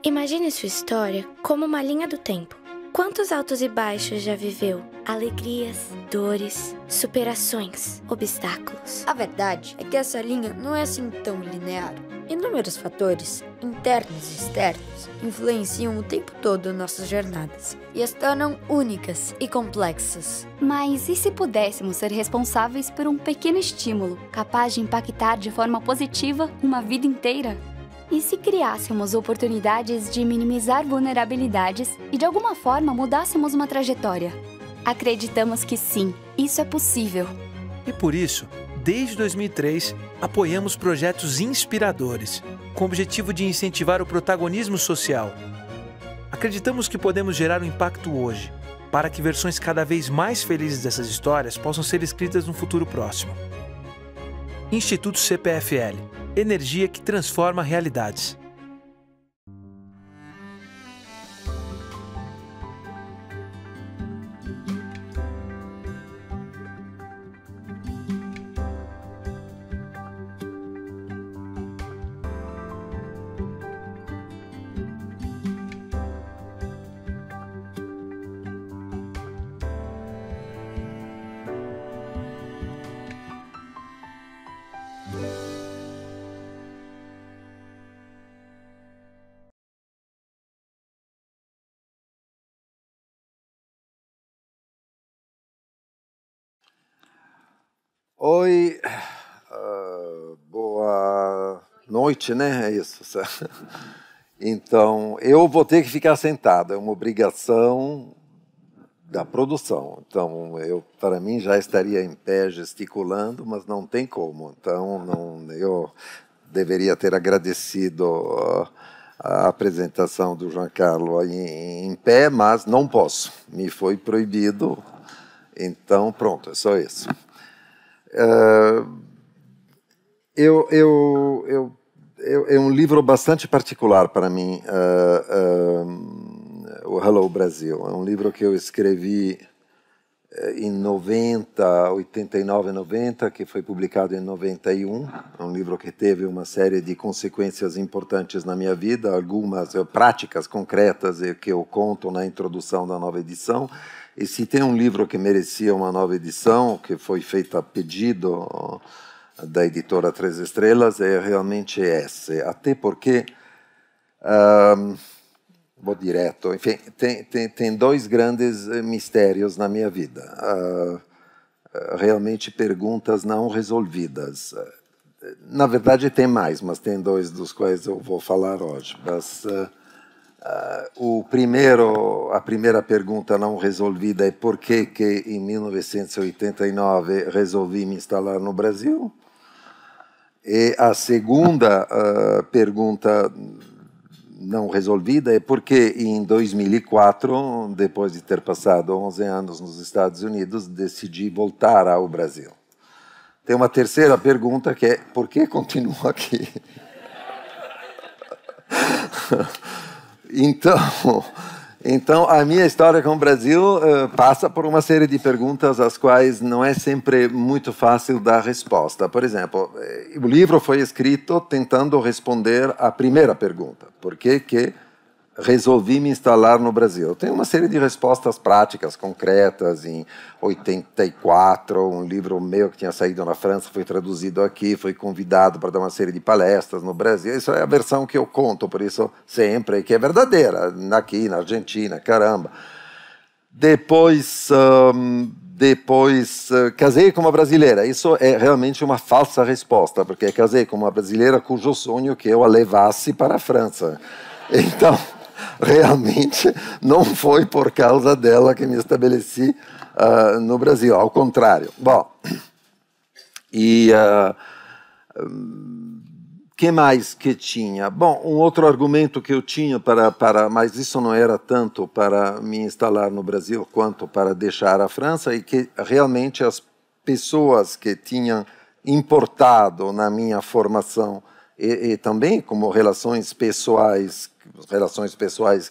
Imagine sua história como uma linha do tempo. Quantos altos e baixos já viveu? Alegrias, dores, superações, obstáculos. A verdade é que essa linha não é assim tão linear. Inúmeros fatores, internos e externos, influenciam o tempo todo nossas jornadas e as tornam únicas e complexas. Mas e se pudéssemos ser responsáveis por um pequeno estímulo, capaz de impactar de forma positiva uma vida inteira? E se criássemos oportunidades de minimizar vulnerabilidades e de alguma forma mudássemos uma trajetória? Acreditamos que sim, isso é possível. E por isso, desde 2003, apoiamos projetos inspiradores, com o objetivo de incentivar o protagonismo social. Acreditamos que podemos gerar um impacto hoje, para que versões cada vez mais felizes dessas histórias possam ser escritas no futuro próximo. Instituto CPFL. Energia que transforma realidades. Oi, boa noite, né? É isso. Então, eu vou ter que ficar sentado, é uma obrigação da produção. Então, para mim, já estaria em pé gesticulando, mas não tem como. Então, eu deveria ter agradecido a apresentação do João Carlos em pé, mas não posso. Me foi proibido. Então, pronto, é só isso. É um livro bastante particular para mim, o Hello Brasil. É um livro que eu escrevi em 89, 90, que foi publicado em 91. É um livro que teve uma série de consequências importantes na minha vida, algumas práticas concretas que eu conto na introdução da nova edição. E se tem um livro que merecia uma nova edição, que foi feita a pedido da editora Três Estrelas, é realmente esse. Até porque, vou direto, enfim, tem dois grandes mistérios na minha vida. Realmente perguntas não resolvidas. Na verdade tem mais, mas tem dois dos quais eu vou falar hoje. Mas, a primeira pergunta não resolvida é por que em 1989 resolvi me instalar no Brasil. E a segunda pergunta não resolvida é por que em 2004, depois de ter passado 11 anos nos Estados Unidos, decidi voltar ao Brasil. Tem uma terceira pergunta que é por que continuo aqui? Então, a minha história com o Brasil passa por uma série de perguntas às quais não é sempre muito fácil dar resposta. Por exemplo, o livro foi escrito tentando responder à primeira pergunta. Por que resolvi me instalar no Brasil? Tem uma série de respostas práticas, concretas. Em 84, um livro meu que tinha saído na França foi traduzido aqui, foi convidado para dar uma série de palestras no Brasil. Isso é a versão que eu conto, por isso sempre, que é verdadeira, aqui na Argentina, caramba. Depois casei com uma brasileira. Isso é realmente uma falsa resposta, porque casei com uma brasileira cujo sonho que eu a levasse para a França. Então, realmente não foi por causa dela que me estabeleci no Brasil, ao contrário. Bom, e que mais que tinha? Bom, um outro argumento que eu tinha mas isso não era tanto para me instalar no Brasil quanto para deixar a França, e que realmente as pessoas que tinham importado na minha formação e também como relações pessoais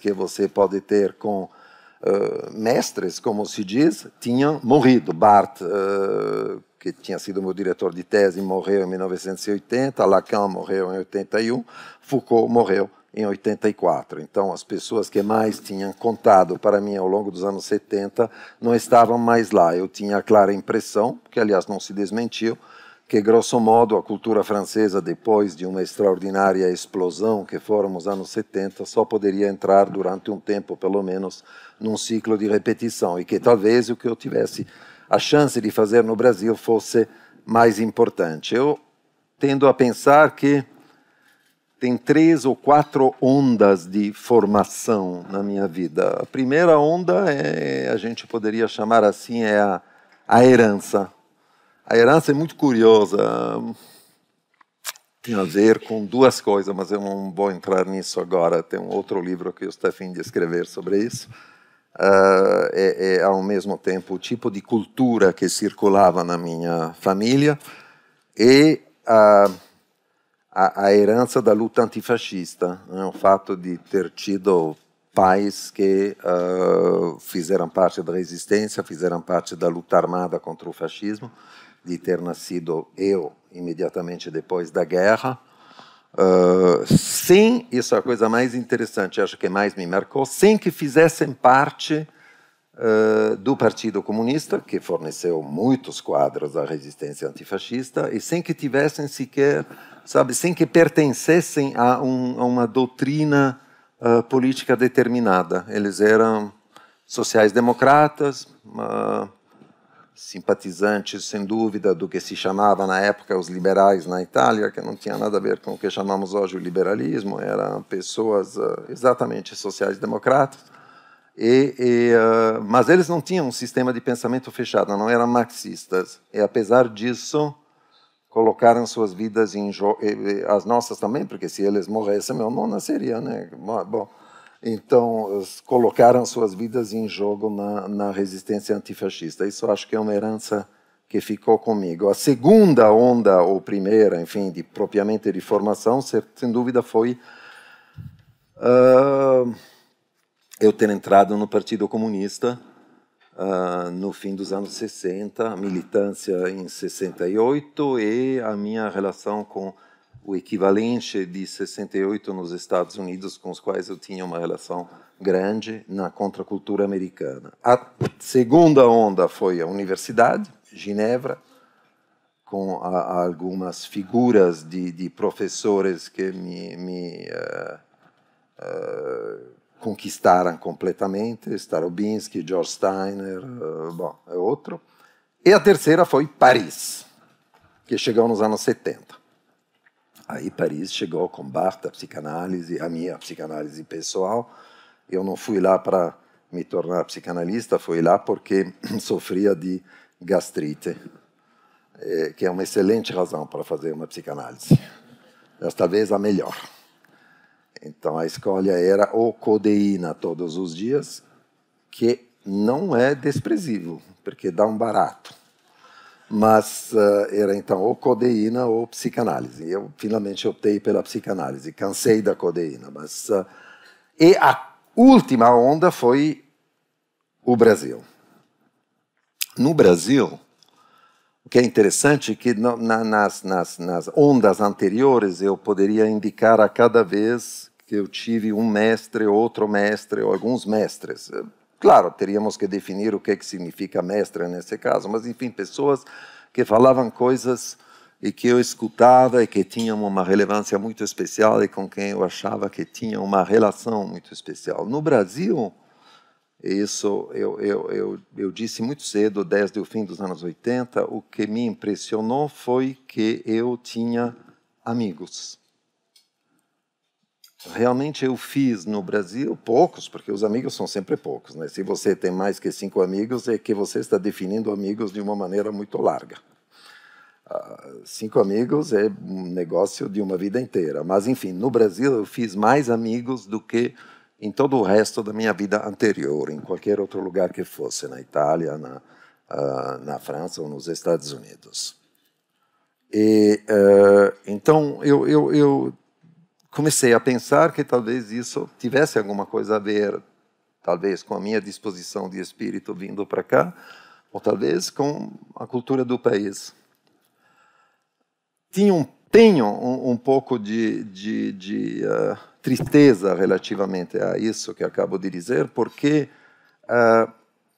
que você pode ter com mestres, como se diz, tinham morrido. Barthes, que tinha sido meu diretor de tese, morreu em 1980, Lacan morreu em 81, Foucault morreu em 84. Então, as pessoas que mais tinham contado para mim ao longo dos anos 70 não estavam mais lá. Eu tinha a clara impressão, que aliás não se desmentiu, que, grosso modo, a cultura francesa, depois de uma extraordinária explosão que foram os anos 70, só poderia entrar durante um tempo, pelo menos, num ciclo de repetição, e que talvez o que eu tivesse a chance de fazer no Brasil fosse mais importante. Eu tendo a pensar que tem 3 ou 4 ondas de formação na minha vida. A primeira onda a gente poderia chamar assim, a herança. A herança é muito curiosa, tem a ver com 2 coisas, mas eu não vou entrar nisso agora. Tem um outro livro que eu estou a fim de escrever sobre isso. Ao mesmo tempo, o tipo de cultura que circulava na minha família e a herança da luta antifascista, né? O fato de ter tido pais que fizeram parte da resistência, fizeram parte da luta armada contra o fascismo, de ter nascido eu imediatamente depois da guerra, sem, isso é a coisa mais interessante, acho que mais me marcou, sem que fizessem parte do Partido Comunista, que forneceu muitos quadros da resistência antifascista, e sem que tivessem sequer, sabe, sem que pertencessem a uma doutrina política determinada. Eles eram sociais-democratas, simpatizantes, sem dúvida, do que se chamava na época os liberais na Itália, que não tinha nada a ver com o que chamamos hoje o liberalismo, eram pessoas exatamente sociais-democratas, mas eles não tinham um sistema de pensamento fechado, não eram marxistas, e apesar disso colocaram suas vidas em jogo, as nossas também, porque se eles morressem, eu não nasceria, né? Bom, então, colocaram suas vidas em jogo na resistência antifascista. Isso acho que é uma herança que ficou comigo. A segunda onda, ou primeira, enfim, propriamente de formação, sem dúvida, foi eu ter entrado no Partido Comunista no fim dos anos 60, a militância em 68 e a minha relação com o equivalente de 68 nos Estados Unidos, com os quais eu tinha uma relação grande na contracultura americana. A segunda onda foi a universidade, Genebra, com algumas figuras de professores que me conquistaram completamente, Starobinsky, George Steiner, bom, é outro. E a terceira foi Paris, que chegou nos anos 70. Aí Paris chegou com Barthes, a psicanálise, a minha psicanálise pessoal. Eu não fui lá para me tornar psicanalista, fui lá porque sofria de gastrite, que é uma excelente razão para fazer uma psicanálise. Desta vez a melhor. Então a escolha era ou codeína todos os dias, que não é desprezível, porque dá um barato. Mas era então ou codeína ou psicanálise. Eu finalmente optei pela psicanálise, cansei da codeína. E a última onda foi o Brasil. No Brasil, o que é interessante é que nas ondas anteriores eu poderia indicar a cada vez que eu tive um mestre, outro mestre, ou alguns mestres. Claro, teríamos que definir o que significa mestre nesse caso, mas, enfim, pessoas que falavam coisas e que eu escutava e que tinham uma relevância muito especial e com quem eu achava que tinha uma relação muito especial. No Brasil, isso eu disse muito cedo, desde o fim dos anos 80, o que me impressionou foi que eu tinha amigos. Realmente eu fiz no Brasil poucos, porque os amigos são sempre poucos, né? Se você tem mais que 5 amigos, é que você está definindo amigos de uma maneira muito larga. 5 amigos é um negócio de uma vida inteira. Mas, enfim, no Brasil eu fiz mais amigos do que em todo o resto da minha vida anterior, em qualquer outro lugar que fosse, na Itália, na França ou nos Estados Unidos. Então, eu comecei a pensar que talvez isso tivesse alguma coisa a ver, talvez com a minha disposição de espírito vindo para cá, ou talvez com a cultura do país. Tenho um pouco tristeza relativamente a isso que acabo de dizer, porque,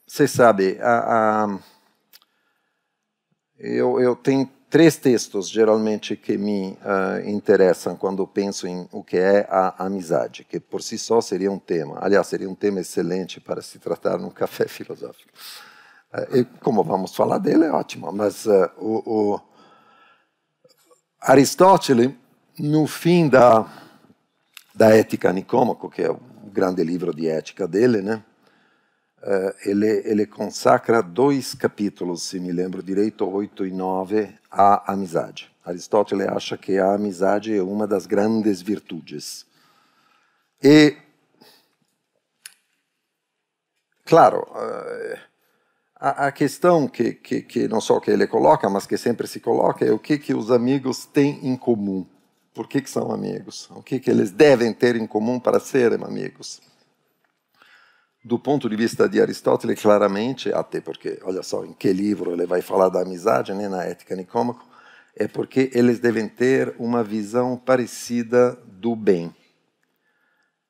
você sabe, eu tenho 3 textos, geralmente, que me interessam quando penso em o que é a amizade, que por si só seria um tema. Aliás, seria um tema excelente para se tratar num café filosófico. E como vamos falar dele, é ótimo, mas o Aristóteles, no fim da Ética Nicômaco, que é o grande livro de ética dele, né? Ele consacra 2 capítulos, se me lembro direito, 8 e 9, à amizade. Aristóteles acha que a amizade é uma das grandes virtudes. E, claro, a questão que não só que ele coloca, mas que sempre se coloca, é o que os amigos têm em comum. Por que são amigos? O que eles devem ter em comum para serem amigos? Do ponto de vista de Aristóteles, claramente, até porque, olha só, em que livro ele vai falar da amizade, né, na Ética Nicômaco, é porque eles devem ter uma visão parecida do bem.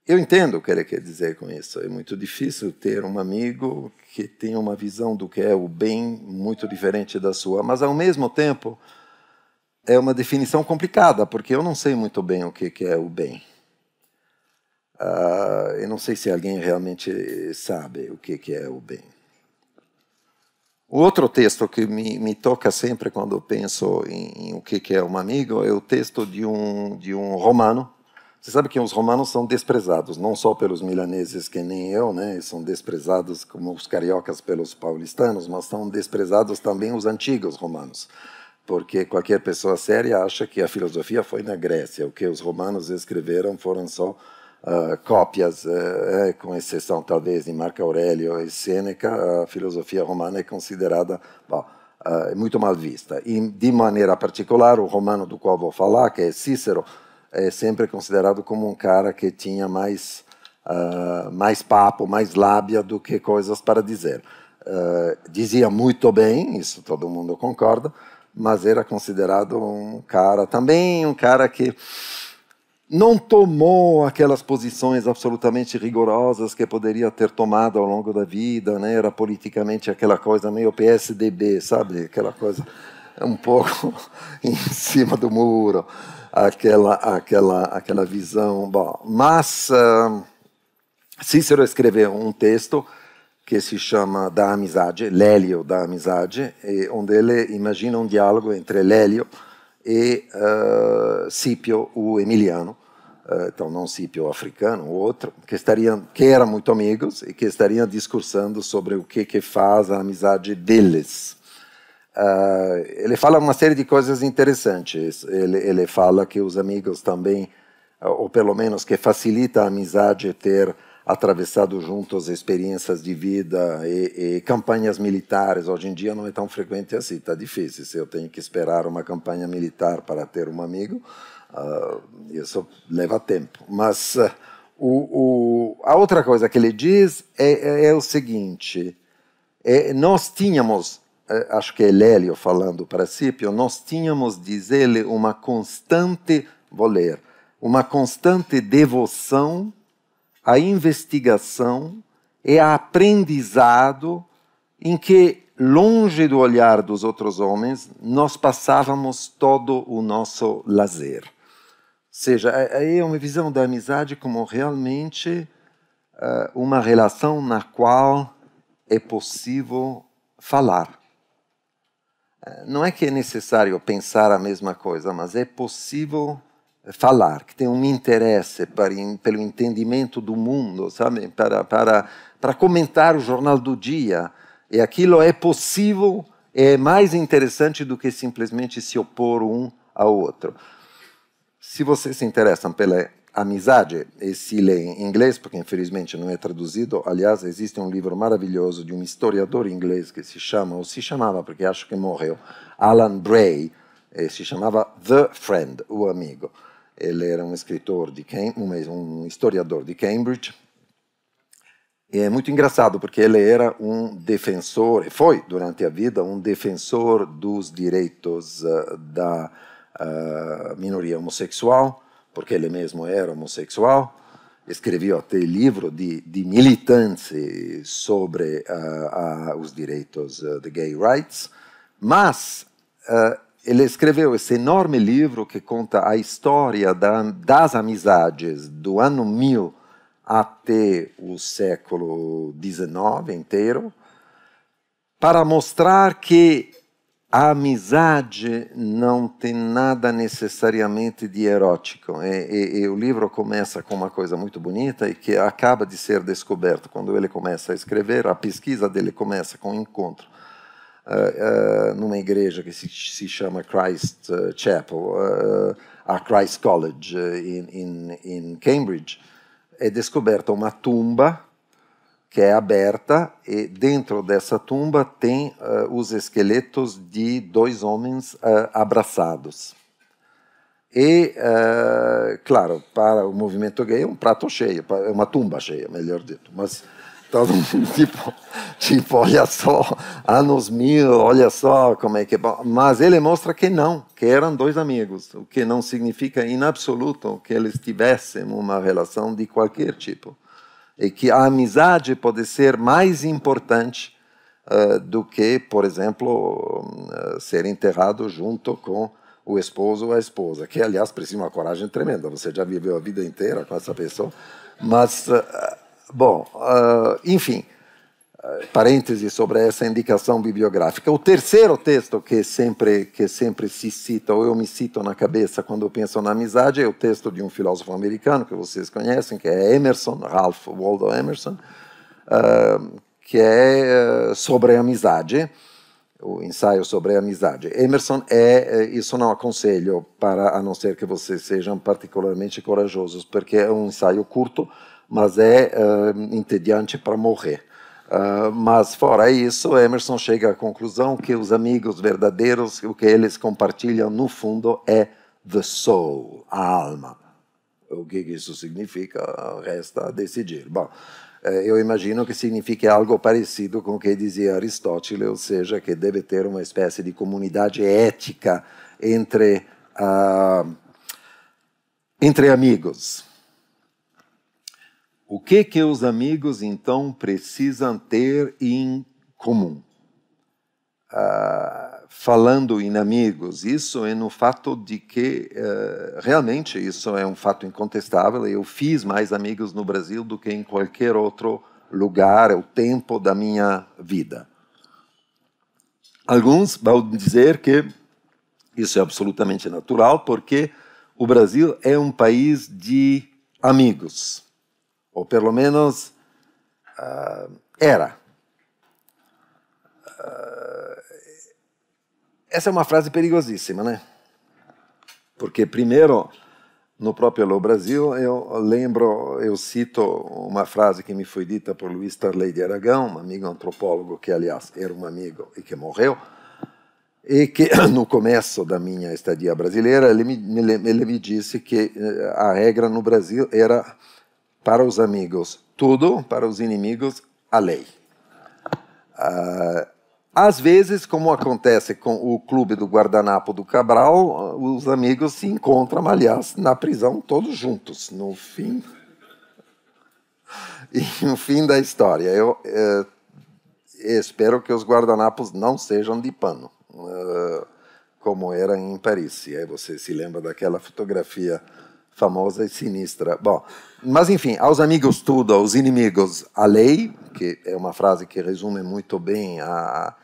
Eu entendo o que ele quer dizer com isso. É muito difícil ter um amigo que tenha uma visão do que é o bem muito diferente da sua, mas, ao mesmo tempo, é uma definição complicada, porque eu não sei muito bem o que é o bem. Eu não sei se alguém realmente sabe o que é o bem. O outro texto que me toca sempre quando penso em o que é um amigo é o texto de um romano. Você sabe que os romanos são desprezados, não só pelos milaneses, que nem eu, né? São desprezados como os cariocas pelos paulistanos, mas são desprezados também os antigos romanos. Porque qualquer pessoa séria acha que a filosofia foi na Grécia. O que os romanos escreveram foram só cópias, com exceção talvez de Marco Aurélio e Sêneca. A filosofia romana é considerada muito mal vista. E, de maneira particular, o romano do qual vou falar, que é Cícero, é sempre considerado como um cara que tinha mais papo, mais lábia do que coisas para dizer. Dizia muito bem, isso todo mundo concorda, mas era considerado um cara que não tomou aquelas posições absolutamente rigorosas que poderia ter tomado ao longo da vida, né? Era politicamente aquela coisa meio PSDB, sabe? Aquela coisa um pouco em cima do muro, aquela visão. Bom, mas Cícero escreveu um texto que se chama Da Amizade, Lélio da Amizade, onde ele imagina um diálogo entre Lélio e Scipio, o Emiliano, então não Scipio o africano, o outro, que eram muito amigos e que estariam discursando sobre o que faz a amizade deles. Ele fala uma série de coisas interessantes. Ele fala que os amigos também, ou pelo menos que facilita a amizade ter atravessado juntos experiências de vida e campanhas militares. Hoje em dia não é tão frequente assim, está difícil. Se eu tenho que esperar uma campanha militar para ter um amigo, isso leva tempo. Mas a outra coisa que ele diz é o seguinte, nós tínhamos, acho que é Lélio falando para Scipio, nós tínhamos, diz ele, uma constante devoção a investigação e a aprendizado em que, longe do olhar dos outros homens, nós passávamos todo o nosso lazer. Ou seja, aí é uma visão da amizade como realmente uma relação na qual é possível falar. Não é que é necessário pensar a mesma coisa, mas é possível falar, que tem um interesse pelo entendimento do mundo, sabe? Para comentar o jornal do dia. E aquilo é possível, é mais interessante do que simplesmente se opor um ao outro. Se vocês se interessam pela amizade, e se lê em inglês, porque infelizmente não é traduzido, aliás, existe um livro maravilhoso de um historiador inglês que se chamava, porque acho que morreu, Alan Bray, se chamava The Friend, o amigo. Ele era um escritor um historiador de Cambridge. E é muito engraçado, porque ele era um defensor, foi durante a vida um defensor dos direitos da minoria homossexual, porque ele mesmo era homossexual, escreveu até livro de militância sobre os direitos de gay rights, mas ele escreveu esse enorme livro que conta a história das amizades do ano 1000 até o século XIX inteiro, para mostrar que a amizade não tem nada necessariamente de erótico. E o livro começa com uma coisa muito bonita e que acaba de ser descoberto quando ele começa a escrever. A pesquisa dele começa com um encontro numa igreja que se chama Christ Chapel, a Christ College, em Cambridge. É descoberta uma tumba que é aberta, e dentro dessa tumba tem os esqueletos de 2 homens abraçados. E, claro, para o movimento gay é um prato cheio, é uma tumba cheia, melhor dito. Mas todo mundo, tipo, olha só, anos 1000, olha só como é que é bom. Mas ele mostra que não, que eram 2 amigos, o que não significa em absoluto que eles tivessem uma relação de qualquer tipo. E que a amizade pode ser mais importante do que, por exemplo, ser enterrado junto com o esposo ou a esposa, que, aliás, precisa de uma coragem tremenda. Você já viveu a vida inteira com essa pessoa. Mas, bom, enfim, parênteses sobre essa indicação bibliográfica. O terceiro texto que sempre se cita, ou eu me cito na cabeça quando eu penso na amizade, é o texto de um filósofo americano que vocês conhecem, que é Emerson, Ralph Waldo Emerson, que é sobre a amizade, o ensaio sobre a amizade. Emerson isso não aconselho, a não ser que vocês sejam particularmente corajosos, porque é um ensaio curto, mas é entediante para morrer. Mas, fora isso, Emerson chega à conclusão que os amigos verdadeiros, o que eles compartilham, no fundo, é the soul, a alma. O que isso significa, resta a decidir. Bom, eu imagino que signifique algo parecido com o que dizia Aristóteles, ou seja, que deve ter uma espécie de comunidade ética entre amigos. O que os amigos, então, precisam ter em comum? Falando em amigos, isso é no fato de que, realmente, isso é um fato incontestável. Eu fiz mais amigos no Brasil do que em qualquer outro lugar, o tempo da minha vida. Alguns vão dizer que isso é absolutamente natural, porque o Brasil é um país de amigos. Ou pelo menos era. Essa é uma frase perigosíssima, né? Porque, primeiro, no próprio Alô Brasil, eu cito uma frase que me foi dita por Luiz Tarley de Aragão, um amigo antropólogo que, aliás, era um amigo e que morreu, e que, no começo da minha estadia brasileira, ele me disse que a regra no Brasil era: para os amigos, tudo; para os inimigos, a lei. Às vezes, como acontece com o clube do Guardanapo do Cabral, os amigos se encontram, aliás, na prisão, todos juntos, no fim da história. Eu espero que os guardanapos não sejam de pano, como era em Paris. E aí você se lembra daquela fotografia famosa e sinistra. Bom, mas enfim, aos amigos tudo, aos inimigos a lei, que é uma frase que resume muito bem a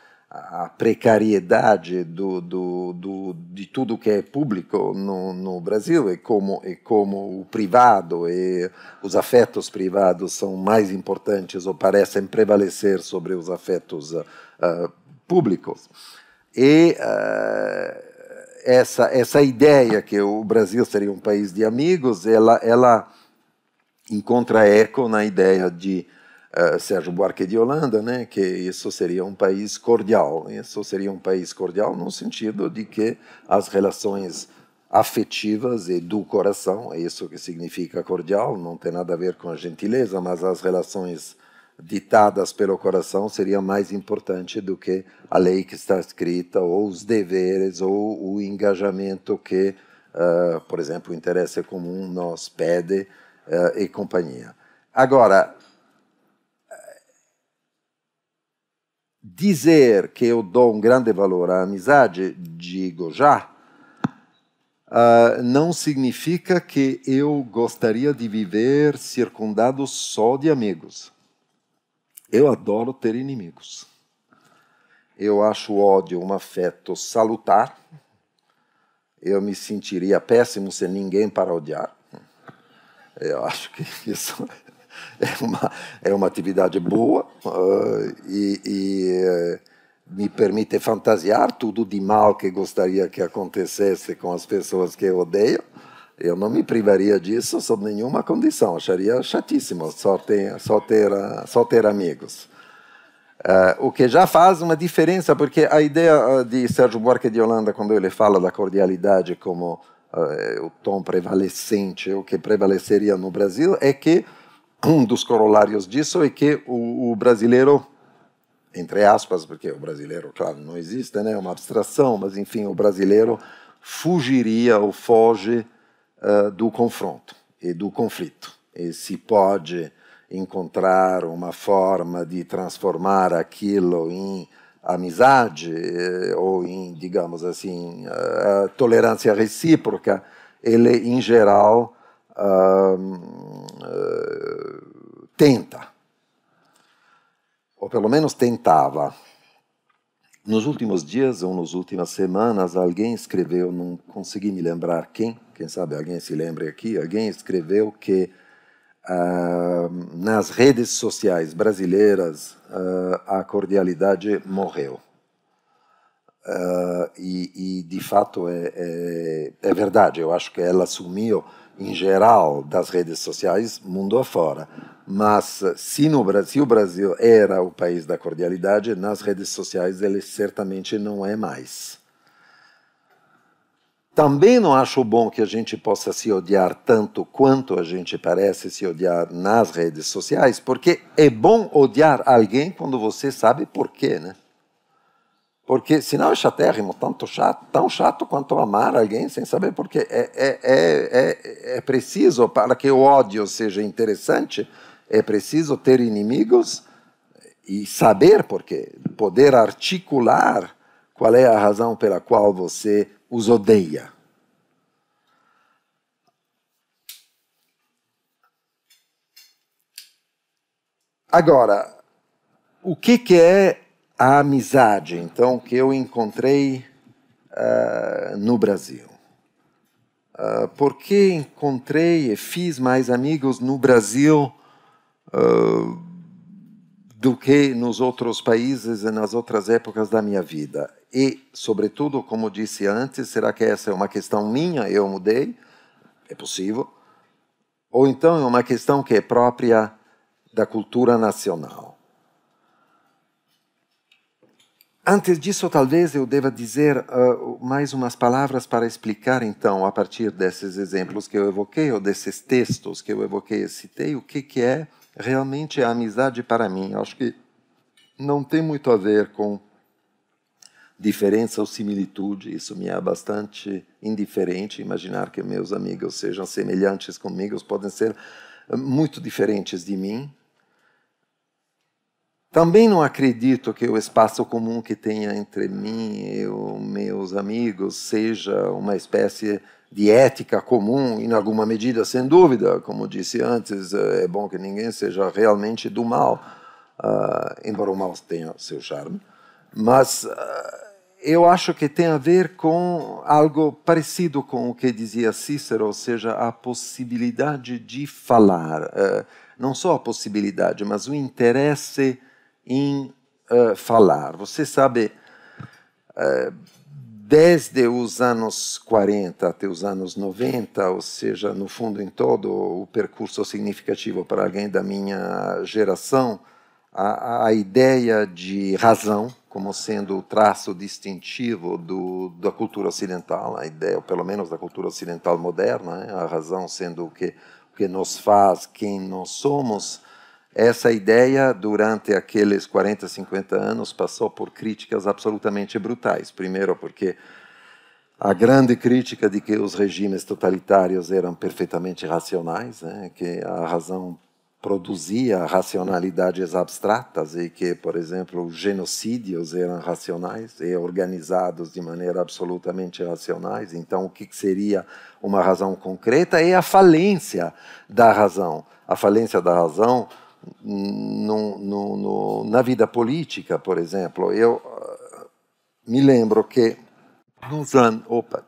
precariedade de tudo que é público no Brasil, e como o privado e os afetos privados são mais importantes ou parecem prevalecer sobre os afetos públicos. E essa ideia que o Brasil seria um país de amigos, ela encontra eco na ideia de Sérgio Buarque de Holanda, né, que isso seria um país cordial. Isso seria um país cordial no sentido de que as relações afetivas e do coração, é isso que significa cordial, não tem nada a ver com a gentileza, mas as relações ditadas pelo coração seria mais importante do que a lei que está escrita, ou os deveres, ou o engajamento que por exemplo, o interesse comum nos pede e companhia. Agora, dizer que eu dou um grande valor à amizade, digo já, não significa que eu gostaria de viver circundado só de amigos. Eu adoro ter inimigos. Eu acho o ódio um afeto salutar. Eu me sentiria péssimo sem ninguém para odiar. Eu acho que isso é uma atividade boa me permite fantasiar tudo de mal que gostaria que acontecesse com as pessoas que eu odeio. Eu não me privaria disso sob nenhuma condição. Acharia chatíssimo só ter amigos. O que já faz uma diferença, porque a ideia de Sérgio Buarque de Holanda, quando ele fala da cordialidade como o tom prevalecente, o que prevaleceria no Brasil, é que um dos corolários disso é que o brasileiro, entre aspas, porque o brasileiro, claro, não existe, né? É uma abstração, mas, enfim, o brasileiro fugiria ou foge do confronto e do conflito. E se pode encontrar uma forma de transformar aquilo em amizade ou em, digamos assim, tolerância recíproca, ele, em geral, tenta, ou pelo menos tentava. Nos últimos dias ou nas últimas semanas, alguém escreveu, não consegui me lembrar quem sabe alguém se lembre aqui, alguém escreveu que nas redes sociais brasileiras a cordialidade morreu. E de fato é verdade, eu acho que ela sumiu em geral das redes sociais mundo afora. Mas se o Brasil era o país da cordialidade, nas redes sociais ele certamente não é mais. Também não acho bom que a gente possa se odiar tanto quanto a gente parece se odiar nas redes sociais, porque é bom odiar alguém quando você sabe por quê, né? Porque senão é chatérrimo, tão chato quanto amar alguém sem saber por quê. É preciso, para que o ódio seja interessante, é preciso ter inimigos e saber por quê, poder articular qual é a razão pela qual você os odeia. Agora, o que é a amizade, então, que eu encontrei no Brasil? Por que encontrei e fiz mais amigos no Brasil do que nos outros países e nas outras épocas da minha vida? E, sobretudo, como disse antes, será que essa é uma questão minha, eu mudei? É possível. Ou então é uma questão que é própria da cultura nacional. Antes disso, talvez eu deva dizer mais umas palavras para explicar, então, a partir desses exemplos que eu evoquei, ou desses textos que eu evoquei e citei, o que é realmente a amizade para mim. Acho que não tem muito a ver com diferença ou similitude, isso me é bastante indiferente. Imaginar que meus amigos sejam semelhantes comigo, podem ser muito diferentes de mim. Também não acredito que o espaço comum que tenha entre mim e os meus amigos seja uma espécie de ética comum, em alguma medida, sem dúvida. Como disse antes, é bom que ninguém seja realmente do mal, embora o mal tenha seu charme. Mas eu acho que tem a ver com algo parecido com o que dizia Cícero, ou seja, a possibilidade de falar. Não só a possibilidade, mas o interesse em falar. Você sabe, desde os anos 40 até os anos 90, ou seja, no fundo, em todo o percurso significativo para alguém da minha geração, a ideia de razão como sendo o traço distintivo da cultura ocidental, a ideia, pelo menos da cultura ocidental moderna, né? A razão sendo o que nos faz quem nós somos. Essa ideia, durante aqueles 40, 50 anos, passou por críticas absolutamente brutais. Primeiro porque a grande crítica de que os regimes totalitários eram perfeitamente racionais, né? Que a razão produzia racionalidades abstratas e que, por exemplo, os genocídios eram racionais e organizados de maneira absolutamente racionais. Então, o que seria uma razão concreta é a falência da razão. A falência da razão na vida política, por exemplo. Eu me lembro que nos anos... Opa,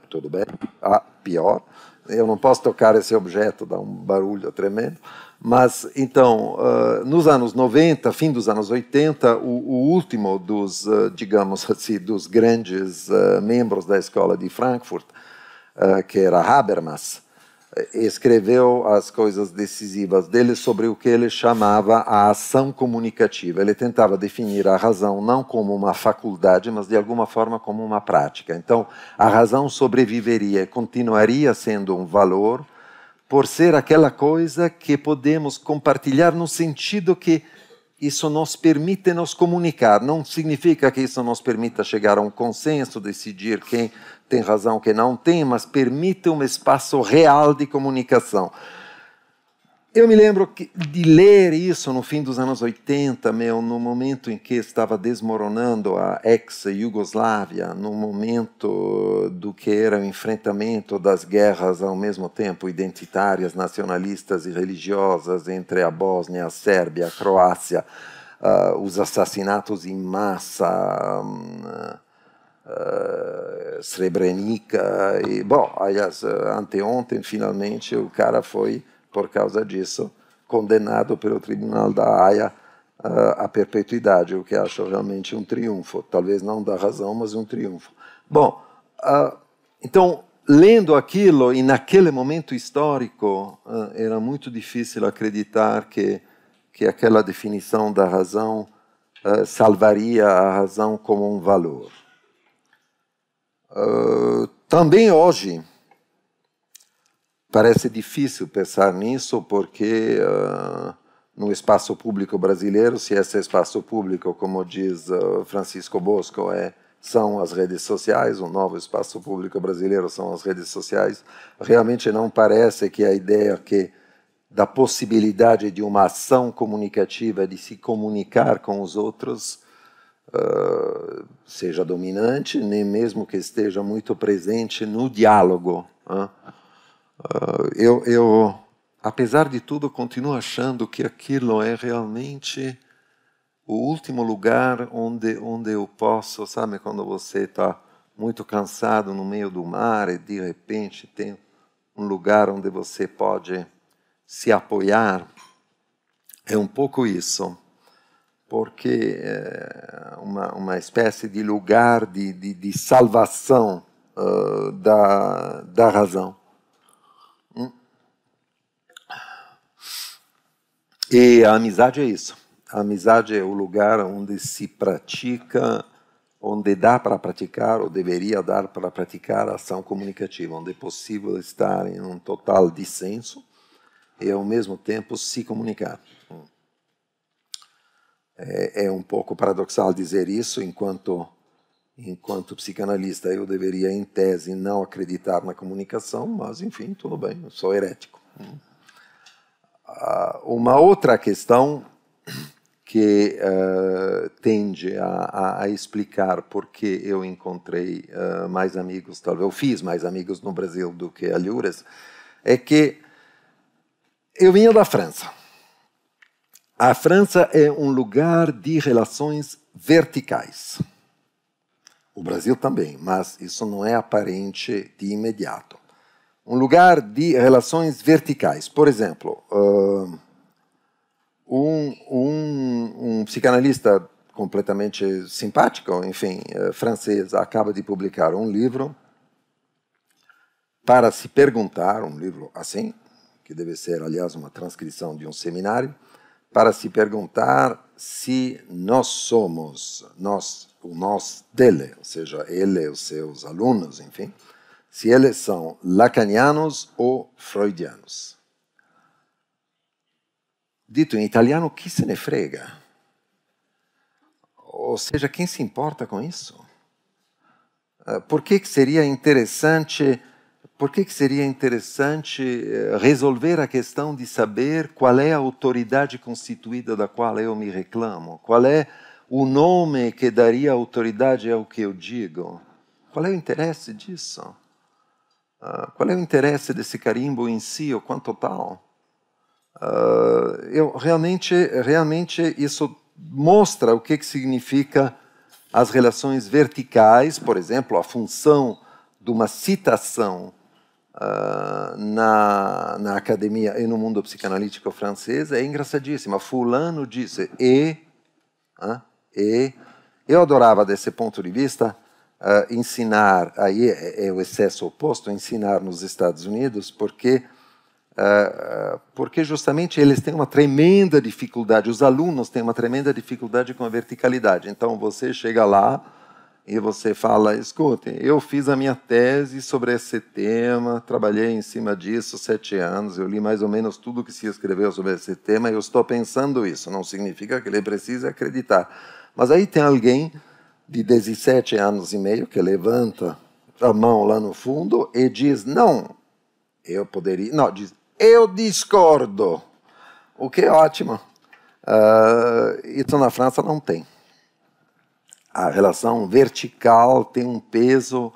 tudo bem? Pior. Eu não posso tocar esse objeto, dá um barulho tremendo. Mas, então, nos anos 90, fim dos anos 80, o último dos, digamos assim, dos grandes membros da escola de Frankfurt, que era Habermas, escreveu as coisas decisivas dele sobre o que ele chamava a ação comunicativa. Ele tentava definir a razão não como uma faculdade, mas de alguma forma como uma prática. Então, a razão sobreviveria e continuaria sendo um valor por ser aquela coisa que podemos compartilhar no sentido que isso nos permite nos comunicar. Não significa que isso nos permita chegar a um consenso, decidir quem tem razão, quem não tem, mas permite um espaço real de comunicação. Eu me lembro de ler isso no fim dos anos 80, no momento em que estava desmoronando a ex-Iugoslávia, no momento do que era o enfrentamento das guerras ao mesmo tempo identitárias, nacionalistas e religiosas entre a Bósnia, a Sérvia, a Croácia, os assassinatos em massa, Srebrenica, e, bom, aliás, anteontem, finalmente, o cara foi, por causa disso, condenado pelo Tribunal da Haia à perpetuidade, o que acho realmente um triunfo, talvez não da razão, mas um triunfo. Bom, então, lendo aquilo, e naquele momento histórico, era muito difícil acreditar que aquela definição da razão salvaria a razão como um valor. Também hoje parece difícil pensar nisso porque no espaço público brasileiro, se esse espaço público, como diz Francisco Bosco, são as redes sociais, o novo espaço público brasileiro são as redes sociais, realmente não parece que a ideia da possibilidade de uma ação comunicativa, de se comunicar com os outros, seja dominante, nem mesmo que esteja muito presente no diálogo. Eu, apesar de tudo, continuo achando que aquilo é realmente o último lugar onde eu posso, sabe, quando você está muito cansado no meio do mar e de repente tem um lugar onde você pode se apoiar, é um pouco isso. Porque é uma espécie de lugar de salvação da razão. E a amizade é isso. A amizade é o lugar onde se pratica, onde dá para praticar, ou deveria dar para praticar a ação comunicativa, onde é possível estar em um total dissenso e, ao mesmo tempo, se comunicar. É um pouco paradoxal dizer isso, enquanto psicanalista eu deveria, em tese, não acreditar na comunicação, mas, enfim, tudo bem, eu sou herético. Uma outra questão que tende a explicar por que eu encontrei mais amigos, talvez eu fiz mais amigos no Brasil do que alhures, é que eu vinha da França. A França é um lugar de relações verticais. O Brasil também, mas isso não é aparente de imediato. Um lugar de relações verticais. Por exemplo, um psicanalista completamente simpático, enfim, francês, acaba de publicar um livro para se perguntar, um livro assim, que deve ser, aliás, uma transcrição de um seminário, para se perguntar se nós somos, o nós dele, ou seja, ele e os seus alunos, enfim, se eles são lacanianos ou freudianos. Dito em italiano, chi se ne frega? Ou seja, quem se importa com isso? Por que seria interessante resolver a questão de saber qual é a autoridade constituída da qual eu me reclamo? Qual é o nome que daria autoridade ao que eu digo? Qual é o interesse disso? Qual é o interesse desse carimbo em si, ou quanto tal? Realmente isso mostra o que significa as relações verticais, por exemplo, a função de uma citação na academia e no mundo psicanalítico francês é engraçadíssima. Fulano disse e eu adorava desse ponto de vista ensinar, aí é o excesso oposto, ensinar nos Estados Unidos, porque justamente eles têm uma tremenda dificuldade, os alunos têm uma tremenda dificuldade com a verticalidade. Então você chega lá e você fala, escutem, eu fiz a minha tese sobre esse tema, trabalhei em cima disso 7 anos, eu li mais ou menos tudo que se escreveu sobre esse tema, eu estou pensando isso, não significa que ele precise acreditar. Mas aí tem alguém de 17 anos e meio que levanta a mão lá no fundo e diz, não, diz, eu discordo, o que é ótimo. Isso na França não tem. A relação vertical tem um peso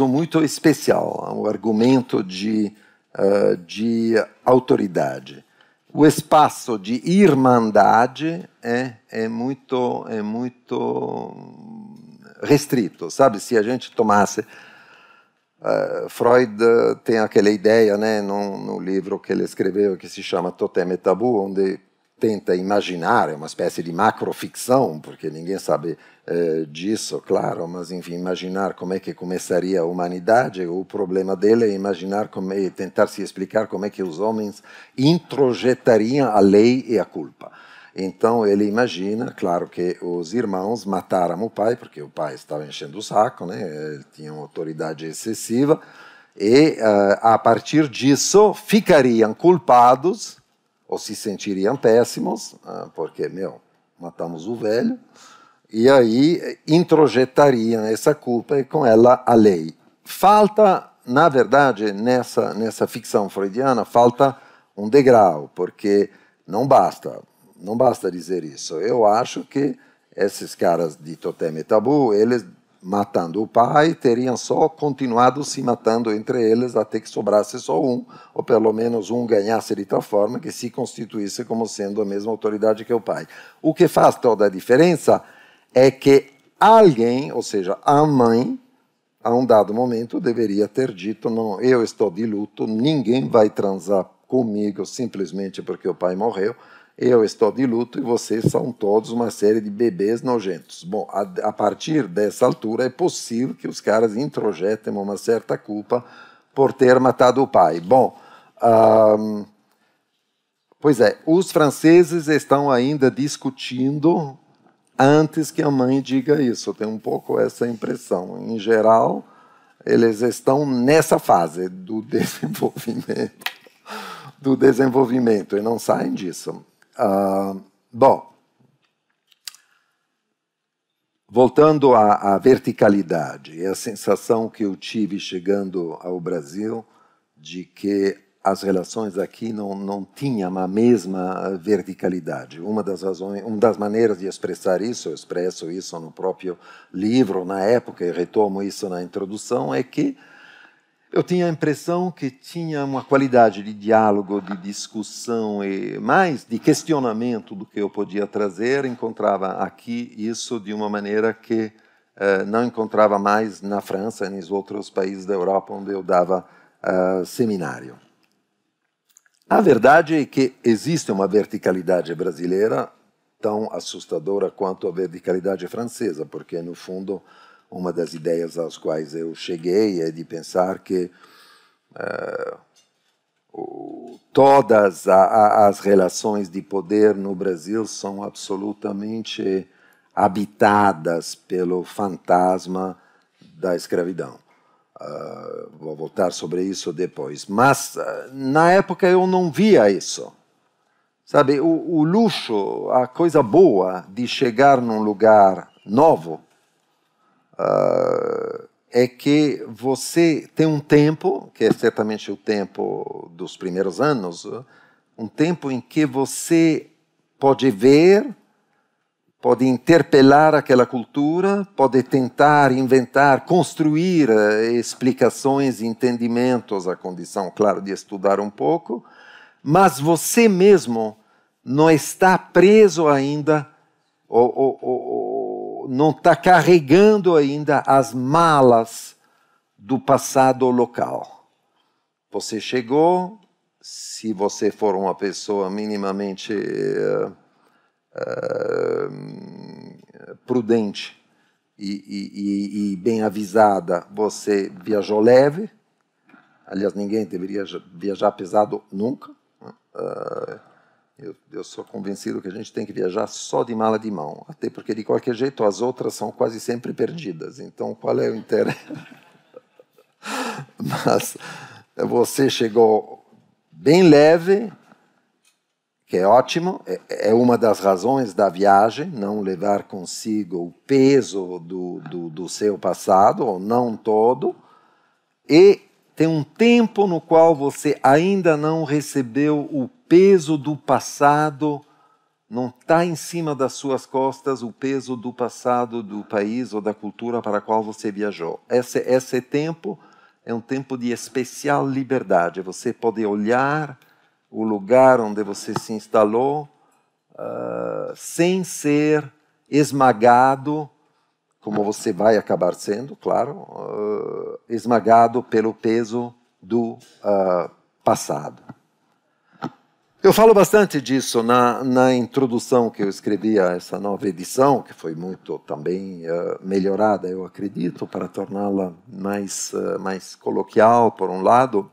muito especial, um argumento de autoridade. O espaço de irmandade é muito restrito, sabe? Se a gente tomasse Freud tem aquela ideia, né, no livro que ele escreveu que se chama Totem e Tabu, onde tenta imaginar, é uma espécie de macroficção, porque ninguém sabe disso, claro, mas enfim, imaginar como é que começaria a humanidade. O problema dele é imaginar tentar se explicar como é que os homens introjetariam a lei e a culpa. Então ele imagina, claro, que os irmãos mataram o pai, porque o pai estava enchendo o saco, né? Ele tinha uma autoridade excessiva, e a partir disso ficariam culpados, ou se sentiriam péssimos, porque, matamos o velho, e aí introjetariam essa culpa e com ela a lei. Falta, na verdade, nessa ficção freudiana, falta um degrau, porque não basta dizer isso. Eu acho que esses caras de Totem e Tabu, eles, matando o pai, teriam só continuado se matando entre eles até que sobrasse só um, ou pelo menos um ganhasse de tal forma que se constituísse como sendo a mesma autoridade que o pai. O que faz toda a diferença é que alguém, ou seja, a mãe, a um dado momento, deveria ter dito, não, eu estou de luto, ninguém vai transar comigo simplesmente porque o pai morreu, eu estou de luto e vocês são todos uma série de bebês nojentos. Bom, a partir dessa altura é possível que os caras introjetem uma certa culpa por ter matado o pai. Bom, pois é, os franceses estão ainda discutindo antes que a mãe diga isso. Eu tenho um pouco essa impressão. Em geral, eles estão nessa fase do desenvolvimento e não saem disso. Bom, voltando à verticalidade, é a sensação que eu tive chegando ao Brasil de que as relações aqui não tinham a mesma verticalidade. Uma das maneiras de expressar isso, eu expresso isso no próprio livro, na época, e retomo isso na introdução, é que eu tinha a impressão que tinha uma qualidade de diálogo, de discussão e mais de questionamento do que eu podia trazer. Encontrava aqui isso de uma maneira que não encontrava mais na França e nos outros países da Europa onde eu dava seminário. A verdade é que existe uma verticalidade brasileira tão assustadora quanto a verticalidade francesa, porque, no fundo, uma das ideias às quais eu cheguei é de pensar que todas as relações de poder no Brasil são absolutamente habitadas pelo fantasma da escravidão. Vou voltar sobre isso depois. Mas, na época, eu não via isso. Sabe, o luxo, a coisa boa de chegar num lugar novo é que você tem um tempo, que é certamente o tempo dos primeiros anos, um tempo em que você pode ver, pode interpelar aquela cultura, pode tentar inventar, construir explicações, entendimentos, a condição, claro, de estudar um pouco, mas você mesmo não está preso ainda, ou não está carregando ainda as malas do passado local. Você chegou, se você for uma pessoa minimamente prudente e bem avisada, você viajou leve. Aliás, ninguém deveria viajar pesado nunca. Eu sou convencido que a gente tem que viajar só de mala de mão, até porque, de qualquer jeito, as outras são quase sempre perdidas. Então, qual é o interesse? Mas você chegou bem leve, que é ótimo, é uma das razões da viagem, não levar consigo o peso do seu passado, ou não todo, e tem um tempo no qual você ainda não recebeu o peso do passado, não está em cima das suas costas o peso do passado do país ou da cultura para a qual você viajou. Esse tempo é um tempo de especial liberdade. Você pode olhar o lugar onde você se instalou sem ser esmagado, como você vai acabar sendo, claro, esmagado pelo peso do passado. Eu falo bastante disso na introdução que eu escrevi a essa nova edição, que foi muito também melhorada, eu acredito, para torná-la mais coloquial, por um lado,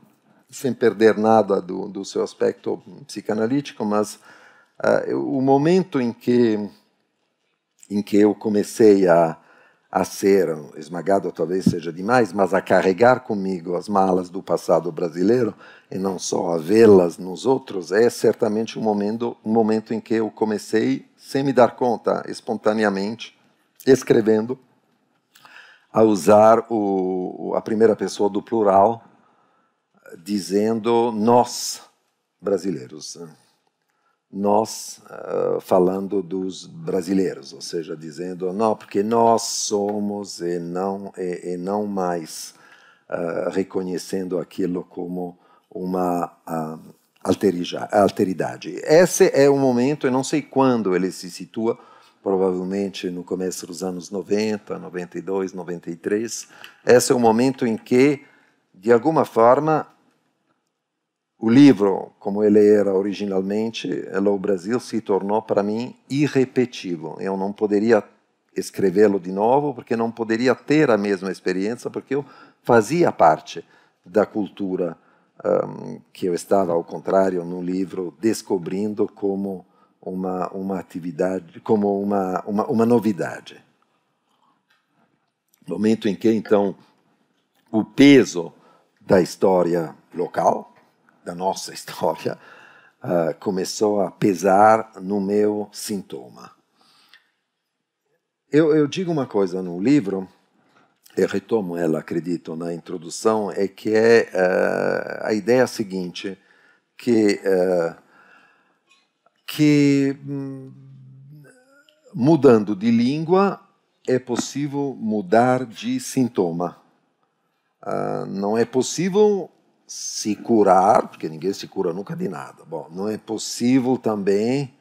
sem perder nada do seu aspecto psicanalítico, mas o momento em que eu comecei a ser esmagado, talvez seja demais, mas a carregar comigo as malas do passado brasileiro e não só a vê-las nos outros, é certamente um momento em que eu comecei, sem me dar conta, espontaneamente, escrevendo, a usar a primeira pessoa do plural, dizendo nós, brasileiros. Nós, falando dos brasileiros, ou seja, dizendo não, porque nós somos e não mais reconhecendo aquilo como uma alteridade. Esse é o momento, eu não sei quando ele se situa, provavelmente no começo dos anos 90, 92, 93. Esse é o momento em que, de alguma forma, o livro, como ele era originalmente, Hello Brasil, se tornou para mim irrepetível. Eu não poderia escrevê-lo de novo, porque não poderia ter a mesma experiência, porque eu fazia parte da cultura que eu estava, ao contrário, no livro, descobrindo como uma atividade, como uma novidade. Momento em que, então, o peso da história local, da nossa história, começou a pesar no meu sintoma. Eu digo uma coisa no livro, eu retomo ela, acredito, na introdução, é que a ideia seguinte, que mudando de língua é possível mudar de sintoma. Não é possível se curar, porque ninguém se cura nunca de nada. Bom, não é possível também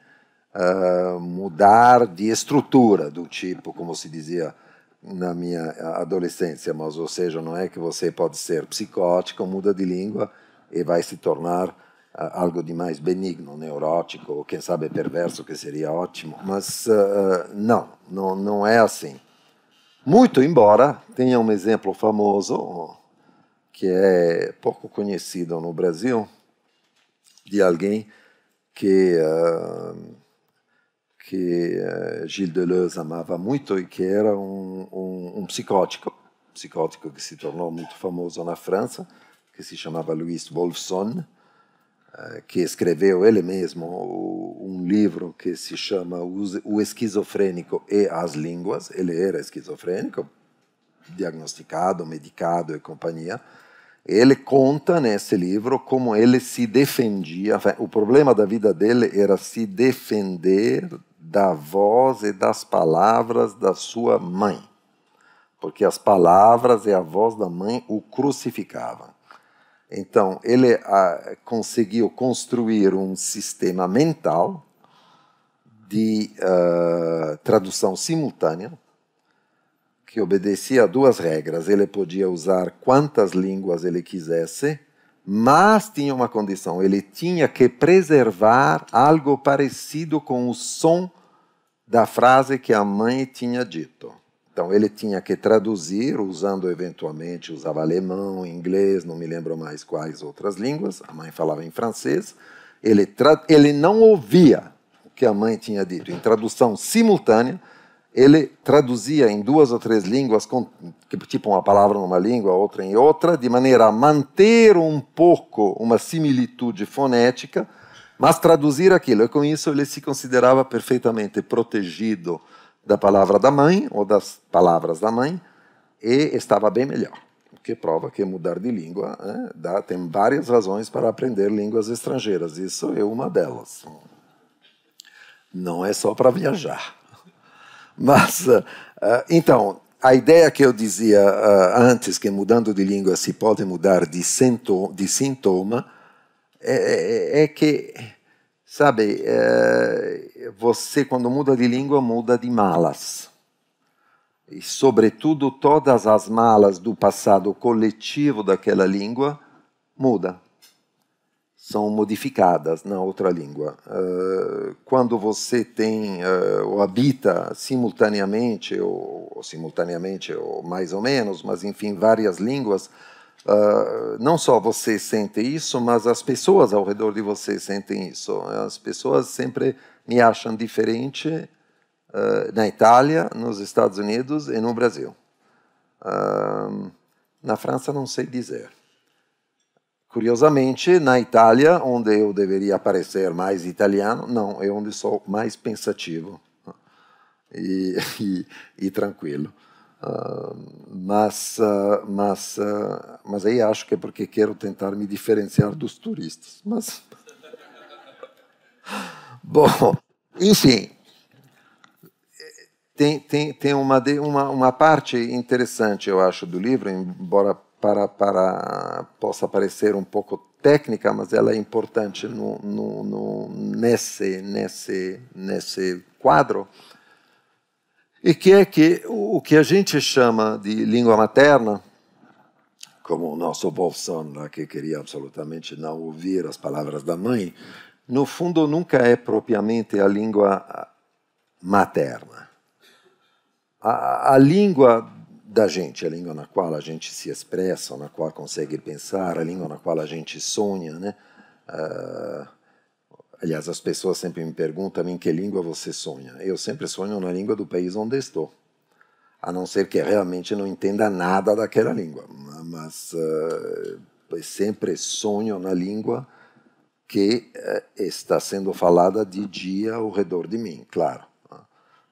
mudar de estrutura, do tipo, como se dizia na minha adolescência, mas, ou seja, não é que você pode ser psicótico, muda de língua e vai se tornar algo de mais benigno, neurótico, ou quem sabe perverso, que seria ótimo, mas não é assim. Muito embora tenha um exemplo famoso, que é pouco conhecido no Brasil, de alguém que Gilles Deleuze amava muito e que era um psicótico que se tornou muito famoso na França, que se chamava Louis Wolfson, que escreveu ele mesmo um livro que se chama O Esquizofrênico e as Línguas. Ele era esquizofrênico, diagnosticado, medicado e companhia. Ele conta nesse livro como ele se defendia. O problema da vida dele era se defender da voz e das palavras da sua mãe, porque as palavras e a voz da mãe o crucificavam. Então, ele conseguiu construir um sistema mental de tradução simultânea, que obedecia a duas regras. Ele podia usar quantas línguas ele quisesse, mas tinha uma condição: ele tinha que preservar algo parecido com o som da frase que a mãe tinha dito. Então, ele tinha que traduzir, usando eventualmente, usava alemão, inglês, não me lembro mais quais outras línguas. A mãe falava em francês. Ele não ouvia o que a mãe tinha dito. Em tradução simultânea, ele traduzia em 2 ou 3 línguas, tipo uma palavra numa língua, outra em outra, de maneira a manter um pouco uma similitude fonética, mas traduzir aquilo. E com isso ele se considerava perfeitamente protegido da palavra da mãe, ou das palavras da mãe, e estava bem melhor. O que prova que mudar de língua tem várias razões para aprender línguas estrangeiras. Isso é uma delas. Não é só para viajar. Mas, então, a ideia que eu dizia antes, que mudando de língua se pode mudar de sintoma, é que, sabe, você quando muda de língua, muda de malas. E, sobretudo, todas as malas do passado coletivo daquela língua mudam. São modificadas na outra língua. Quando você tem ou habita simultaneamente ou mais ou menos, mas enfim, várias línguas, não só você sente isso, mas as pessoas ao redor de você sentem isso. As pessoas sempre me acham diferente na Itália, nos Estados Unidos e no Brasil. Na França não sei dizer. Curiosamente, na Itália, onde eu deveria parecer mais italiano, não, é onde sou mais pensativo e tranquilo. Mas aí acho que é porque quero tentar me diferenciar dos turistas. Mas bom, enfim, tem uma parte interessante, eu acho, do livro, embora possa parecer um pouco técnica, mas ela é importante nesse quadro, e que é que o que a gente chama de língua materna, como o nosso Wolfson, lá, que queria absolutamente não ouvir as palavras da mãe, no fundo nunca é propriamente a língua materna. A língua da gente, a língua na qual a gente se expressa, na qual consegue pensar, a língua na qual a gente sonha, né? Aliás, as pessoas sempre me perguntam em que língua você sonha. Eu sempre sonho na língua do país onde estou, a não ser que realmente não entenda nada daquela língua, mas sempre sonho na língua que está sendo falada de dia ao redor de mim, claro,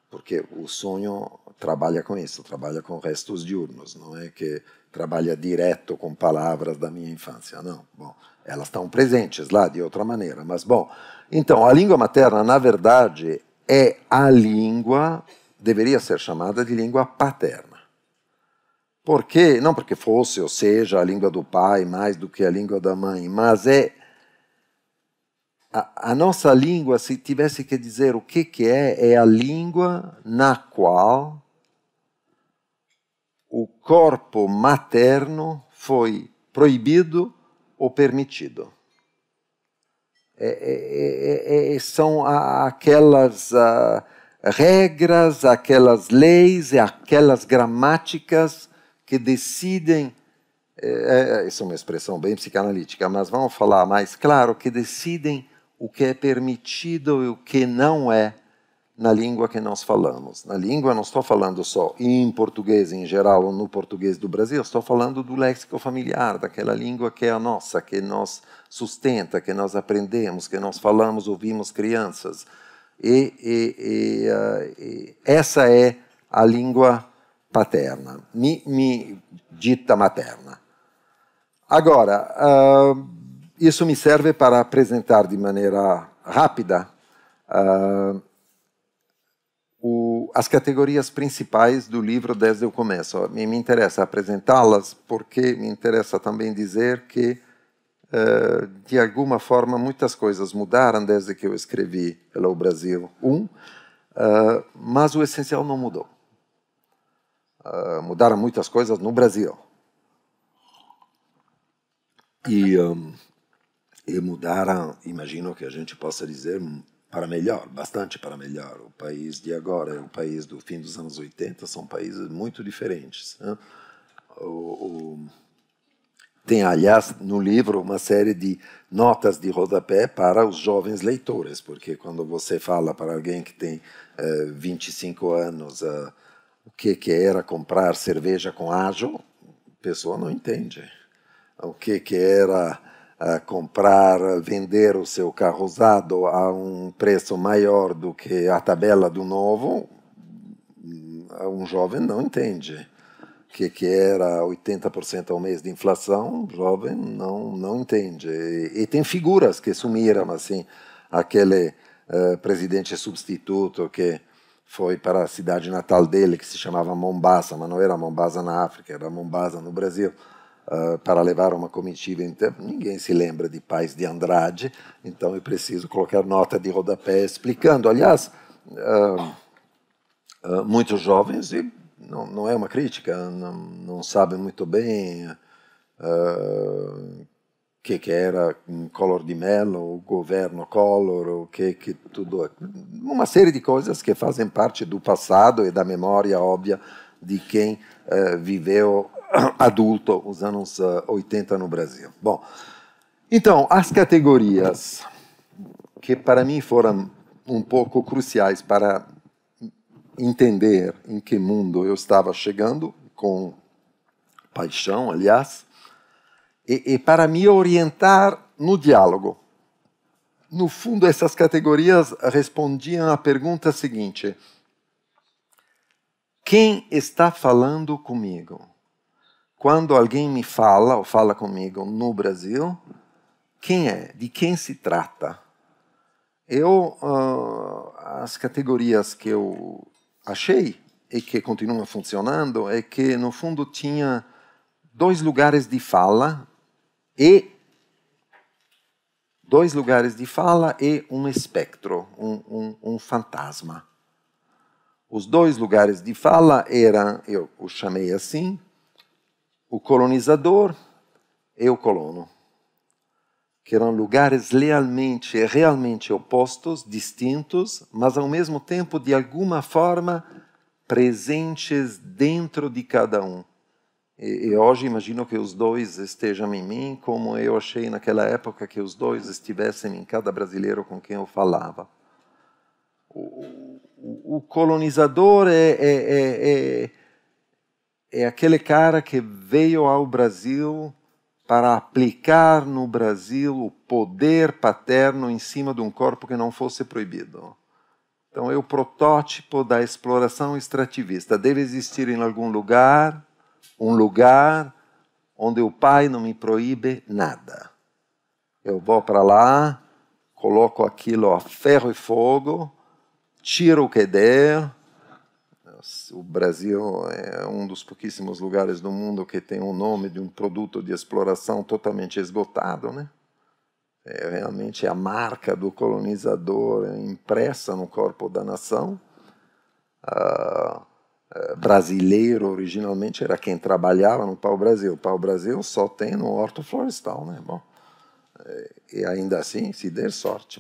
porque o sonho trabalha com isso, trabalha com restos diurnos, não é que trabalha direto com palavras da minha infância, não. Bom, elas estão presentes lá de outra maneira, mas bom. Então, a língua materna, na verdade, é a língua, deveria ser chamada de língua paterna. Por quê? Não porque fosse ou seja a língua do pai mais do que a língua da mãe, mas é a nossa língua, se tivesse que dizer o que é a língua na qual o corpo materno foi proibido ou permitido. São aquelas regras, aquelas leis e aquelas gramáticas que decidem, isso é uma expressão bem psicanalítica, mas vamos falar mais claro, que decidem o que é permitido e o que não é na língua que nós falamos. Na língua, não estou falando só em português em geral ou no português do Brasil, estou falando do léxico familiar, daquela língua que é a nossa, que nos sustenta, que nós aprendemos, que nós falamos, ouvimos crianças. Essa é a língua paterna, dita materna. Agora, isso me serve para apresentar de maneira rápida as categorias principais do livro desde o começo. Me interessa apresentá-las porque me interessa também dizer que, de alguma forma, muitas coisas mudaram desde que eu escrevi Hello Brasil 1, mas o essencial não mudou. Mudaram muitas coisas no Brasil. E mudaram, imagino que a gente possa dizer, para melhor, bastante para melhor. O país de agora e o país do fim dos anos 80 são países muito diferentes. Né? Tem, aliás, no livro uma série de notas de rodapé para os jovens leitores, porque quando você fala para alguém que tem 25 anos o que era comprar cerveja com ajo, a pessoa não entende. O que era vender o seu carro usado a um preço maior do que a tabela do novo, um jovem não entende. O que era 80% ao mês de inflação, o jovem não entende. E tem figuras que sumiram, assim, aquele presidente substituto que foi para a cidade natal dele, que se chamava Mombasa, mas não era Mombasa na África, era Mombasa no Brasil, para levar uma comitiva inteira. Ninguém se lembra de Pais de Andrade, então eu preciso colocar nota de rodapé explicando. Aliás, muitos jovens, e não é uma crítica, não sabem muito bem o que era Collor de Mello, o governo Collor, o que tudo, uma série de coisas que fazem parte do passado e da memória óbvia de quem viveu adulto os anos 80 no Brasil. Bom, então, as categorias que para mim foram um pouco cruciais para entender em que mundo eu estava chegando, com paixão, aliás, e para me orientar no diálogo. No fundo, essas categorias respondiam à pergunta seguinte: quem está falando comigo? Quando alguém me fala ou fala comigo no Brasil, quem é? De quem se trata? As categorias que eu achei e que continuam funcionando é que, no fundo, tinha dois lugares de fala e um espectro, um fantasma. Os dois lugares de fala eram, eu os chamei assim, o colonizador e o colono, que eram lugares realmente opostos, distintos, mas ao mesmo tempo, de alguma forma, presentes dentro de cada um. E hoje imagino que os dois estejam em mim, como eu achei naquela época que os dois estivessem em cada brasileiro com quem eu falava. O colonizador é aquele cara que veio ao Brasil para aplicar no Brasil o poder paterno em cima de um corpo que não fosse proibido. Então, é o protótipo da exploração extrativista. Deve existir em algum lugar, um lugar onde o pai não me proíbe nada. Eu vou para lá, coloco aquilo a ferro e fogo, tiro o que der. O Brasil é um dos pouquíssimos lugares do mundo que tem o nome de um produto de exploração totalmente esgotado, né? Realmente a marca do colonizador impressa no corpo da nação. Brasileiro, originalmente, era quem trabalhava no pau-brasil. O pau-brasil só tem no horto florestal, né? Bom, e ainda assim, se der sorte.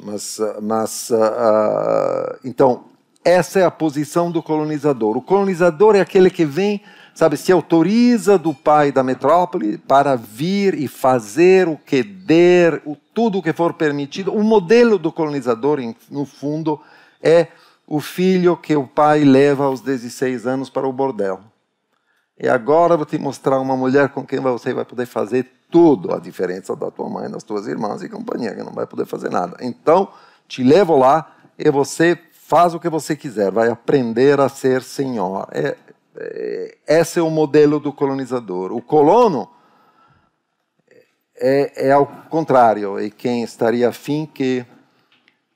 Então, essa é a posição do colonizador. O colonizador é aquele que vem, sabe, se autoriza do pai da metrópole para vir e fazer o que der, tudo o que for permitido. O modelo do colonizador, no fundo, é o filho que o pai leva aos 16 anos para o bordel. E agora vou te mostrar uma mulher com quem você vai poder fazer tudo, a diferença da tua mãe, das tuas irmãs e companhia, que não vai poder fazer nada. Então, te levo lá e você faz o que você quiser, vai aprender a ser senhor. Esse é o modelo do colonizador. O colono é ao contrário, é quem estaria afim que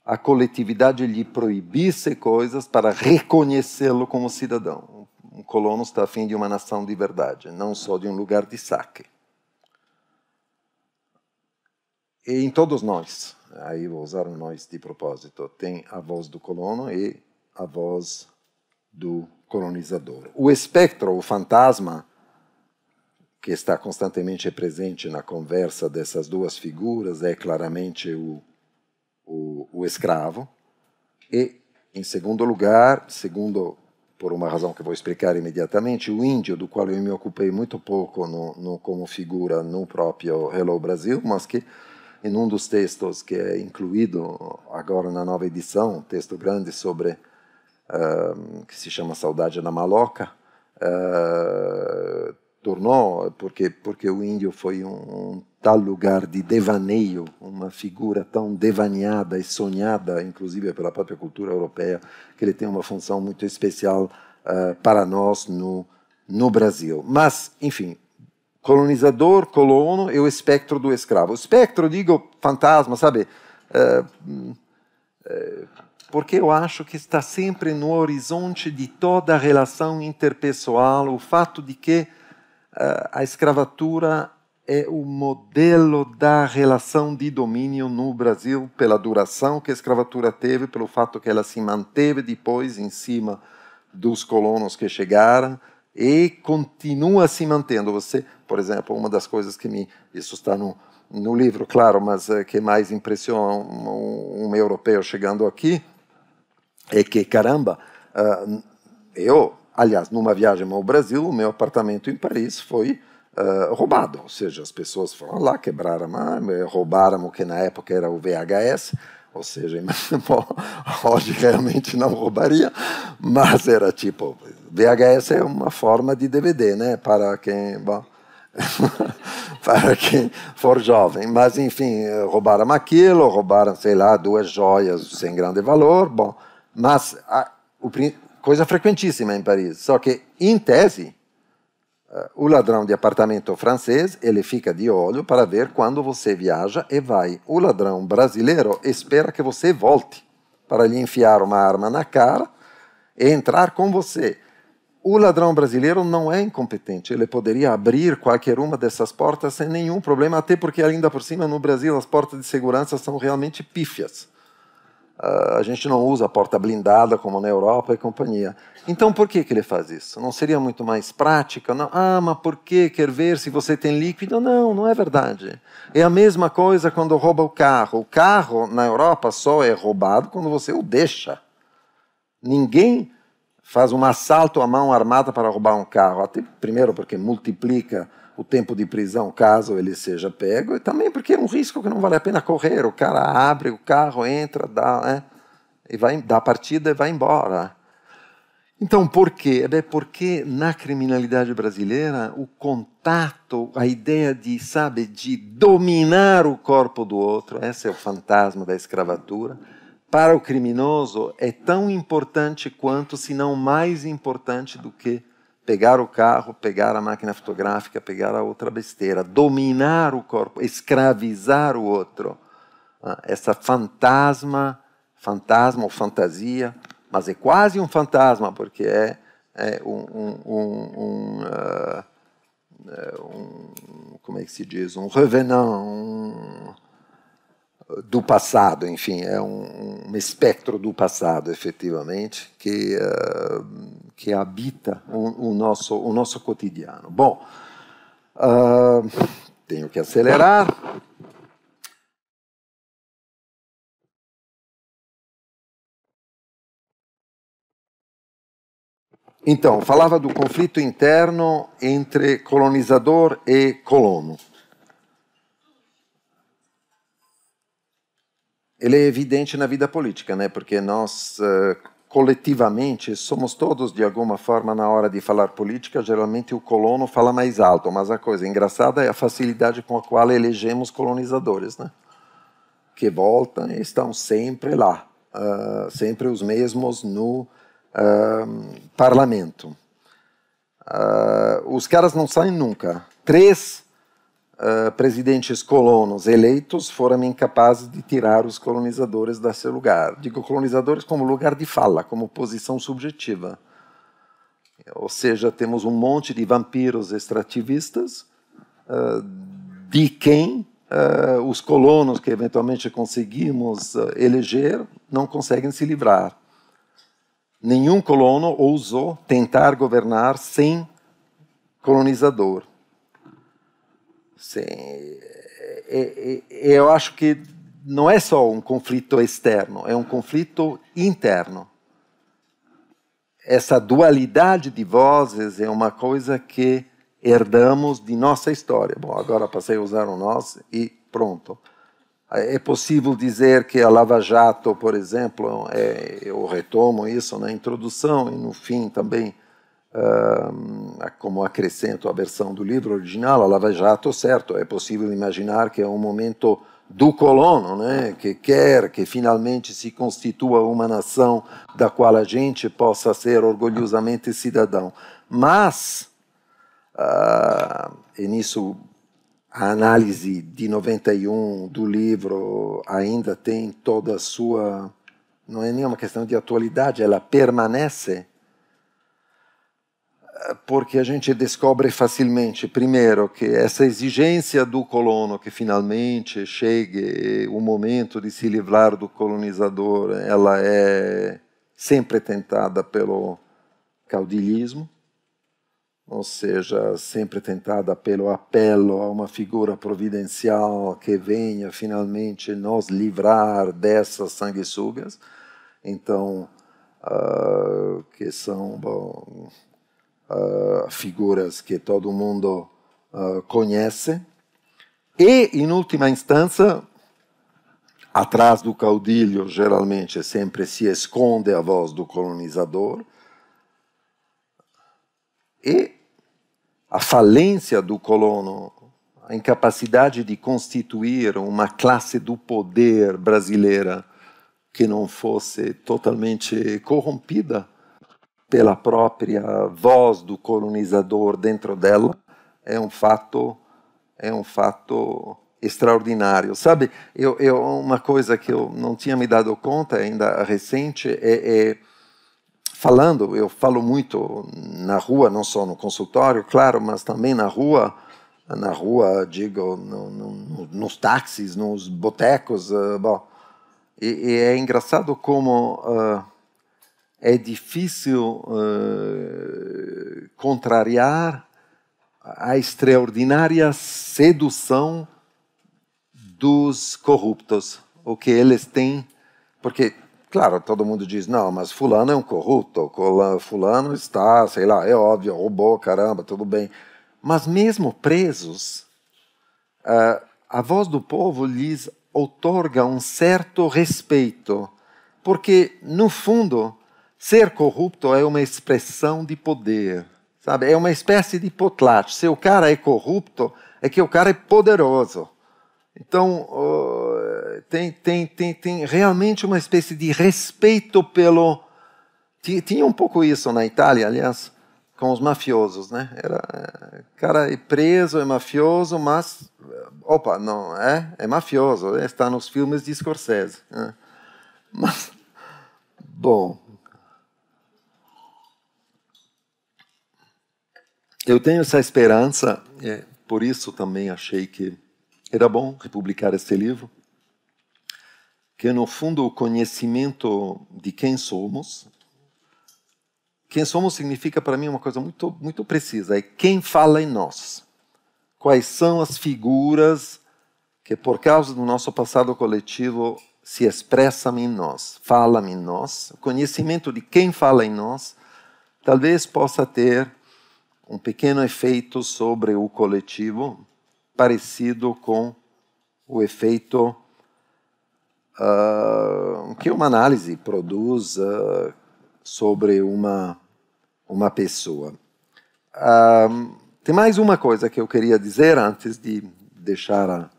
a coletividade lhe proibisse coisas para reconhecê-lo como cidadão. Um colono está afim de uma nação de verdade, não só de um lugar de saque. E em todos nós, aí vou usar um nós de propósito, tem a voz do colono e a voz do colonizador. O espectro, o fantasma, que está constantemente presente na conversa dessas duas figuras, é claramente o escravo. E, em segundo lugar, por uma razão que vou explicar imediatamente, o índio, do qual eu me ocupei muito pouco como figura no próprio Hello Brasil, mas que em um dos textos que é incluído agora na nova edição, um texto grande sobre, que se chama Saudade na Maloca, tornou, porque o índio foi um tal lugar de devaneio, uma figura tão devaneada e sonhada, inclusive pela própria cultura europeia, que ele tem uma função muito especial para nós no Brasil. Mas, enfim, colonizador, colono e o espectro do escravo. O espectro, digo, fantasma, sabe? Porque eu acho que está sempre no horizonte de toda a relação interpessoal o fato de que a escravatura é o modelo da relação de domínio no Brasil, pela duração que a escravatura teve, pelo fato que ela se manteve depois em cima dos colonos que chegaram, e continua se mantendo. Você, por exemplo, uma das coisas que isso está no livro, claro, mas que mais impressiona um europeu chegando aqui, é que, caramba, aliás, numa viagem ao Brasil, o meu apartamento em Paris foi roubado, ou seja, as pessoas foram lá, quebraram, roubaram o que na época era o VHS, ou seja, bom, hoje realmente não roubaria, mas era tipo, VHS é uma forma de DVD, né, para quem for jovem, mas enfim, roubaram aquilo, roubaram, sei lá, 2 joias sem grande valor, bom, mas coisa frequentíssima em Paris, só que, em tese, o ladrão de apartamento francês, ele fica de olho para ver quando você viaja e vai. O ladrão brasileiro espera que você volte para lhe enfiar uma arma na cara e entrar com você. O ladrão brasileiro não é incompetente, ele poderia abrir qualquer uma dessas portas sem nenhum problema, até porque, ainda por cima, no Brasil, as portas de segurança são realmente pífias. A gente não usa a porta blindada como na Europa e companhia. Então, por que ele faz isso? Não seria muito mais prática? Não? Mas por que? Quer ver se você tem líquido? Não, não é verdade. É a mesma coisa quando rouba o carro. O carro, na Europa, só é roubado quando você o deixa. Ninguém faz um assalto à mão armada para roubar um carro. Até, primeiro, porque multiplica o tempo de prisão caso ele seja pego, e também porque é um risco que não vale a pena correr. O cara abre o carro, entra, dá a partida e vai embora. Então, por quê? Porque na criminalidade brasileira, o contato, a ideia de dominar o corpo do outro, esse é o fantasma da escravatura, para o criminoso é tão importante quanto, se não mais importante do que pegar o carro, pegar a máquina fotográfica, pegar a outra besteira, dominar o corpo, escravizar o outro. Essa fantasma ou fantasia, mas é quase um fantasma, porque é como é que se diz? Um revenant, do passado, enfim, é um espectro do passado, efetivamente, que habita o nosso cotidiano. Bom, tenho que acelerar. Então, falava do conflito interno entre colonizador e colono. Ele é evidente na vida política, né? Porque nós coletivamente, somos todos, de alguma forma, na hora de falar política, geralmente o colono fala mais alto, mas a coisa engraçada é a facilidade com a qual elegemos colonizadores, né? Que voltam e estão sempre lá, sempre os mesmos no parlamento. Os caras não saem nunca. 3 presidentes colonos eleitos foram incapazes de tirar os colonizadores desse lugar. Digo colonizadores como lugar de fala, como posição subjetiva. Ou seja, temos um monte de vampiros extrativistas de quem os colonos que eventualmente conseguimos eleger não conseguem se livrar. Nenhum colono ousou tentar governar sem colonizador. Eu acho que não é só um conflito externo, é um conflito interno. Essa dualidade de vozes é uma coisa que herdamos de nossa história. Bom, agora passei a usar o nós e pronto. É possível dizer que a Lava Jato, por exemplo, eu retomo isso na introdução e no fim também, como acrescento a versão do livro original, a Lava Jato, certo, é possível imaginar que é um momento do colono, né, que quer que finalmente se constitua uma nação da qual a gente possa ser orgulhosamente cidadão. Mas, e nisso a análise de 91 do livro ainda tem toda a sua... Não é nenhuma questão de atualidade, ela permanece porque a gente descobre facilmente, primeiro, que essa exigência do colono que finalmente chegue o momento de se livrar do colonizador, ela é sempre tentada pelo caudilhismo, ou seja, sempre tentada pelo apelo a uma figura providencial que venha finalmente nos livrar dessas sanguessugas. Então, que são figuras que todo mundo conhece. E, em última instância, atrás do caudilho, geralmente, sempre se esconde a voz do colonizador. E a falência do colono, a incapacidade de constituir uma classe do poder brasileira que não fosse totalmente corrompida pela própria voz do colonizador dentro dela, é um fato extraordinário. Sabe, uma coisa que eu não tinha me dado conta ainda recente eu falo muito na rua, não só no consultório, claro, mas também na rua, digo, nos táxis, nos botecos, e é engraçado como é difícil contrariar a extraordinária sedução dos corruptos, o que eles têm, porque, claro, todo mundo diz, não, mas fulano é um corrupto, fulano está, sei lá, é óbvio, roubou, caramba, tudo bem. Mas mesmo presos, a voz do povo lhes outorga um certo respeito, porque, no fundo, ser corrupto é uma expressão de poder, sabe? É uma espécie de potlatch. Se o cara é corrupto, é que o cara é poderoso. Então, tem realmente uma espécie de respeito pelo... Tinha um pouco isso na Itália, aliás, com os mafiosos, né? O cara é preso, é mafioso, mas... Opa, não, é mafioso, está nos filmes de Scorsese. Né? Mas, bom... Eu tenho essa esperança, por isso também achei que era bom republicar este livro, que no fundo o conhecimento de quem somos significa para mim uma coisa muito, muito precisa, é quem fala em nós. Quais são as figuras que por causa do nosso passado coletivo se expressam em nós, falam em nós. O conhecimento de quem fala em nós talvez possa ter um pequeno efeito sobre o coletivo, parecido com o efeito que uma análise produz sobre uma pessoa. Tem mais uma coisa que eu queria dizer antes de deixar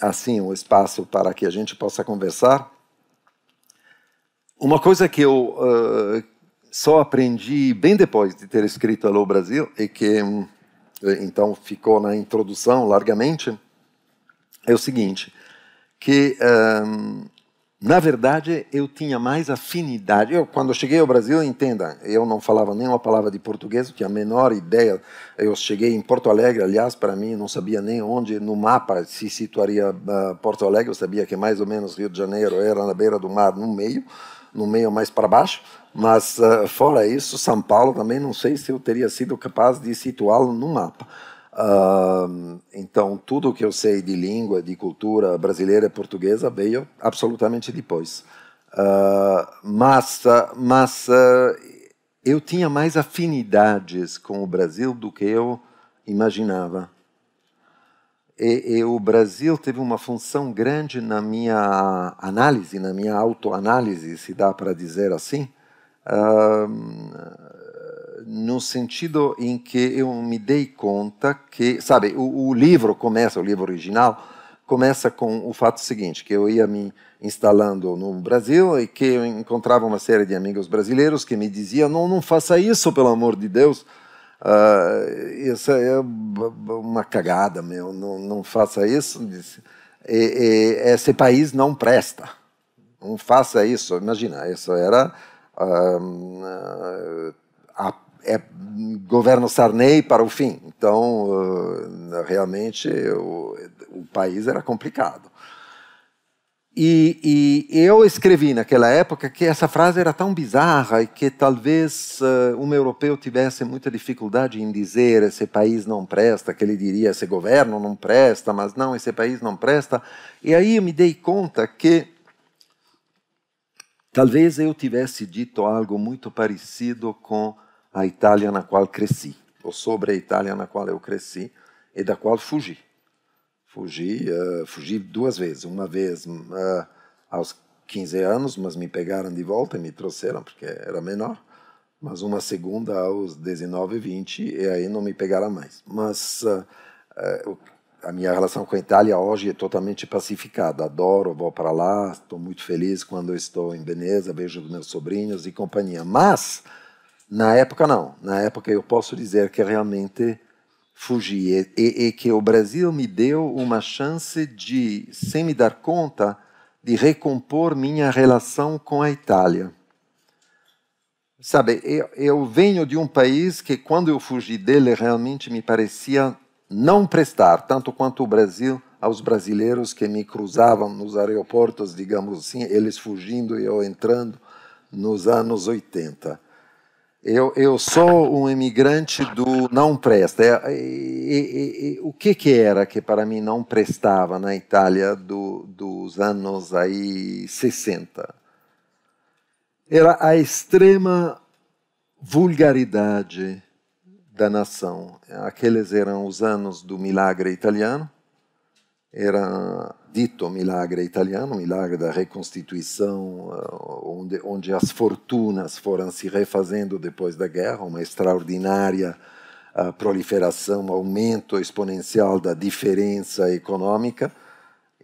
assim o espaço para que a gente possa conversar. Uma coisa que eu só aprendi bem depois de ter escrito Alô Brasil e que então ficou na introdução largamente, é o seguinte, que na verdade eu tinha mais afinidade. Quando eu cheguei ao Brasil, entenda, eu não falava nem uma palavra de português, não tinha a menor ideia. Eu cheguei em Porto Alegre, aliás, para mim, não sabia nem onde no mapa se situaria Porto Alegre. Eu sabia que mais ou menos Rio de Janeiro era na beira do mar, no meio mais para baixo. Mas fora isso, São Paulo também não sei se eu teria sido capaz de situá-lo no mapa. Então, tudo o que eu sei de língua, de cultura brasileira e portuguesa veio absolutamente depois. Mas eu tinha mais afinidades com o Brasil do que eu imaginava. E o Brasil teve uma função grande na minha análise, na minha autoanálise, se dá para dizer assim, no sentido em que eu me dei conta que, sabe, o livro original, começa com o fato seguinte, que eu ia me instalando no Brasil e que eu encontrava uma série de amigos brasileiros que me diziam, não faça isso, pelo amor de Deus, isso é uma cagada, meu, não faça isso, esse país não presta, não faça isso. Imagina, isso era governo Sarney para o fim. Então, realmente, o país era complicado. E eu escrevi naquela época que essa frase era tão bizarra e que talvez um europeu tivesse muita dificuldade em dizer esse país não presta, que ele diria esse governo não presta, mas não, esse país não presta. E aí eu me dei conta que talvez eu tivesse dito algo muito parecido com a Itália na qual cresci, ou sobre a Itália na qual eu cresci e da qual fugi. Fugi duas vezes. Uma vez aos 15 anos, mas me pegaram de volta e me trouxeram, porque era menor. Mas uma segunda aos 19, 20, e aí não me pegaram mais. Mas a minha relação com a Itália hoje é totalmente pacificada. Adoro, vou para lá, estou muito feliz quando estou em Veneza, vejo os meus sobrinhos e companhia. Mas, na época, não. Na época, eu posso dizer que realmente fugi. E que o Brasil me deu uma chance de, sem me dar conta, de recompor minha relação com a Itália. Sabe, eu venho de um país que, quando eu fugi dele, realmente me parecia não prestar, tanto quanto o Brasil, aos brasileiros que me cruzavam nos aeroportos, digamos assim, eles fugindo e eu entrando nos anos 80. Eu sou um imigrante do não presta. O que era que para mim não prestava na Itália dos anos aí 60? Era a extrema vulgaridade da nação. Aqueles eram os anos do milagre italiano. Era dito milagre italiano, milagre da reconstituição, onde as fortunas foram se refazendo depois da guerra, uma extraordinária proliferação, aumento exponencial da diferença econômica.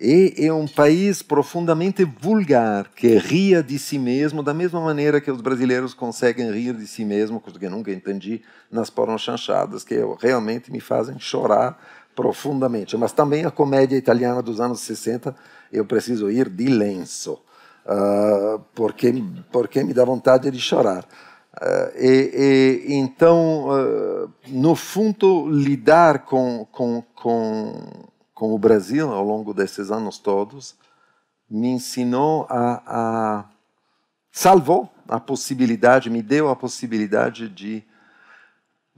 E é um país profundamente vulgar, que ria de si mesmo, da mesma maneira que os brasileiros conseguem rir de si mesmo, coisa que eu nunca entendi, nas pornochanchadas, que realmente me fazem chorar profundamente. Mas também a comédia italiana dos anos 60, eu preciso ir de lenço, porque me dá vontade de chorar. Então, no fundo, lidar com o Brasil ao longo desses anos todos me ensinou salvou a possibilidade, me deu a possibilidade de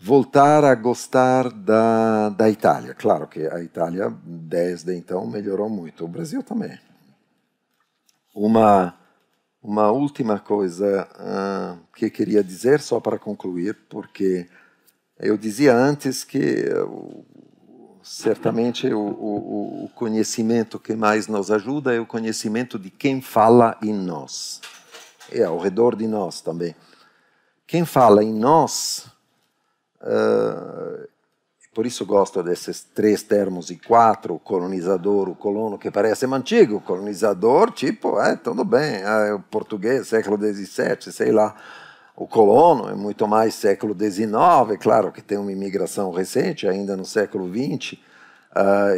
voltar a gostar da Itália. Claro que a Itália, desde então, melhorou muito. O Brasil também. Uma última coisa que eu queria dizer, só para concluir, porque eu dizia antes que certamente o conhecimento que mais nos ajuda é o conhecimento de quem fala em nós. e ao redor de nós também. Quem fala em nós, por isso gosto desses 3 termos e 4, o colonizador, o colono, que parece antigo, o colonizador, tipo, tudo bem, o português, século XVII, sei lá. O colono é muito mais século XIX, claro que tem uma imigração recente, ainda no século XX,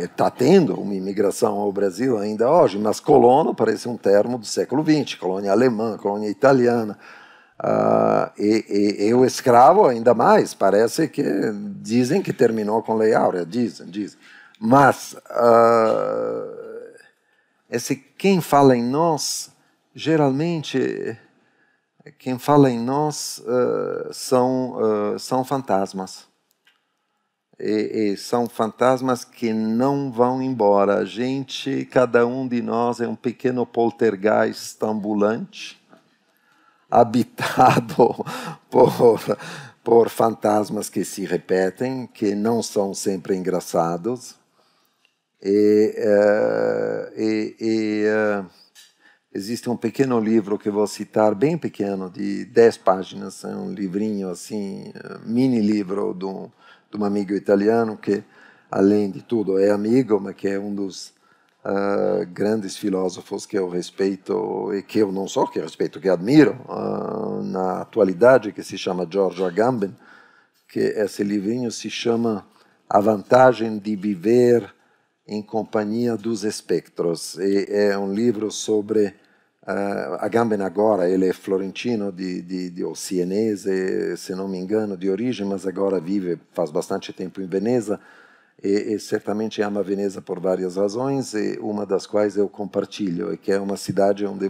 está tendo uma imigração ao Brasil ainda hoje, mas colono parece um termo do século XX, colônia alemã, colônia italiana, e o escravo ainda mais, parece que dizem que terminou com Lei Áurea, dizem. Mas quem fala em nós, geralmente, quem fala em nós são fantasmas. E são fantasmas que não vão embora. A gente, cada um de nós é um pequeno poltergeist ambulante, habitado por fantasmas que se repetem, que não são sempre engraçados. Existe um pequeno livro que vou citar, bem pequeno, de 10 páginas, é um livrinho assim, mini livro de um amigo italiano que, além de tudo, é amigo, mas que é um dos grandes filósofos que eu respeito e que eu não só que respeito, que admiro na atualidade, que se chama Giorgio Agamben, que esse livrinho se chama A Vantagem de Viver em Companhia dos Espectros. E é um livro sobre Agamben agora, ele é florentino, ou sienese, se não me engano, de origem, mas agora vive, faz bastante tempo em Veneza, e certamente ama Veneza por várias razões, e uma das quais eu compartilho, que é uma cidade onde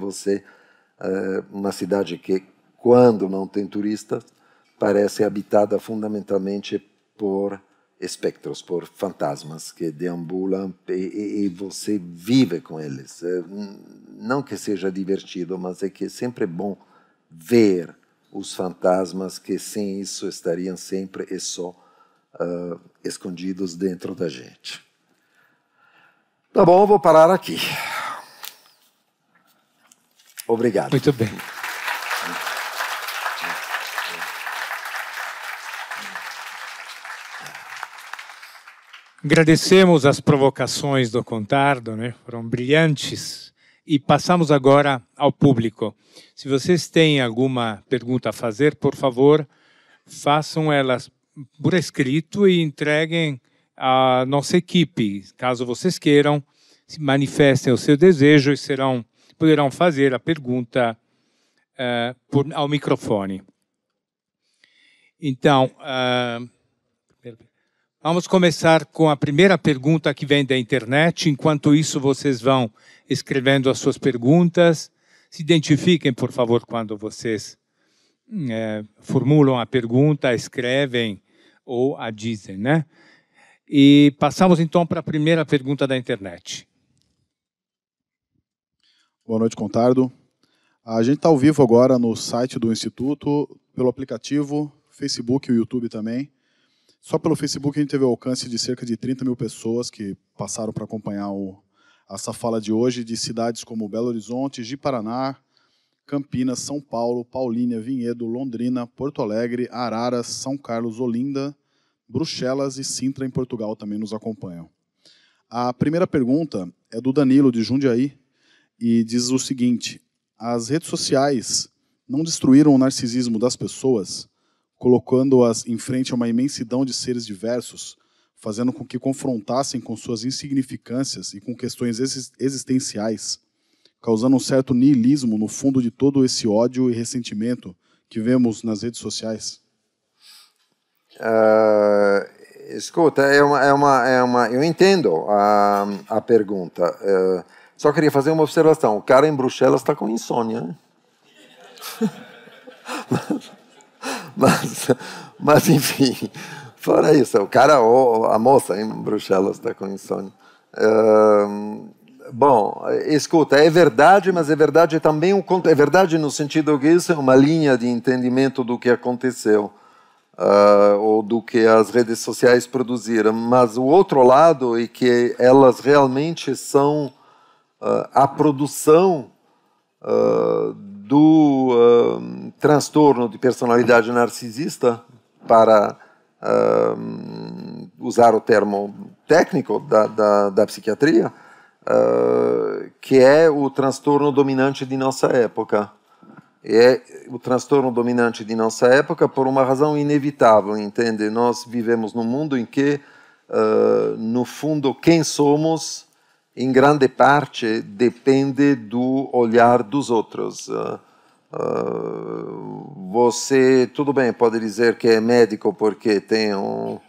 uma cidade que, quando não tem turistas, parece habitada fundamentalmente por espectros, por fantasmas que deambulam e você vive com eles. Não que seja divertido, mas é que é sempre bom ver os fantasmas que sem isso estariam sempre e só escondidos dentro da gente. Tá bom, eu vou parar aqui. Obrigado. Muito bem. Agradecemos as provocações do Contardo, né? Foram brilhantes. E passamos agora ao público. Se vocês têm alguma pergunta a fazer, por favor, façam elas por escrito e entreguem à nossa equipe. Caso vocês queiram, se manifestem o seu desejo e poderão fazer a pergunta ao microfone. Então, vamos começar com a primeira pergunta que vem da internet. Enquanto isso, vocês vão escrevendo as suas perguntas. Se identifiquem, por favor, quando vocês formulam a pergunta, escrevem ou a dizem, né? E passamos, então, para a primeira pergunta da internet. Boa noite, Contardo. A gente está ao vivo agora no site do Instituto, pelo aplicativo, Facebook e o YouTube também. Só pelo Facebook a gente teve o alcance de cerca de 30 mil pessoas que passaram para acompanhar essa fala de hoje, de cidades como Belo Horizonte, Ji-Paraná, Campinas, São Paulo, Paulínia, Vinhedo, Londrina, Porto Alegre, Araras, São Carlos, Olinda, Bruxelas e Sintra, em Portugal, também nos acompanham. A primeira pergunta é do Danilo, de Jundiaí, e diz o seguinte: as redes sociais não destruíram o narcisismo das pessoas, colocando-as em frente a uma imensidão de seres diversos, fazendo com que confrontassem com suas insignificâncias e com questões existenciais, causando um certo niilismo no fundo de todo esse ódio e ressentimento que vemos nas redes sociais? Escuta, eu entendo a pergunta. Só queria fazer uma observação. O cara em Bruxelas está com insônia, né? Mas enfim, fora isso, o cara ou a moça em Bruxelas está com insônia. Bom, escuta, é verdade, mas é verdade também é verdade no sentido que isso é uma linha de entendimento do que aconteceu ou do que as redes sociais produziram. Mas o outro lado é que elas realmente são a produção do transtorno de personalidade narcisista, para usar o termo técnico da psiquiatria, que é o transtorno dominante de nossa época. É o transtorno dominante de nossa época por uma razão inevitável, entende? Nós vivemos num mundo em que, no fundo, quem somos, em grande parte, depende do olhar dos outros. Você, tudo bem, pode dizer que é médico porque tem um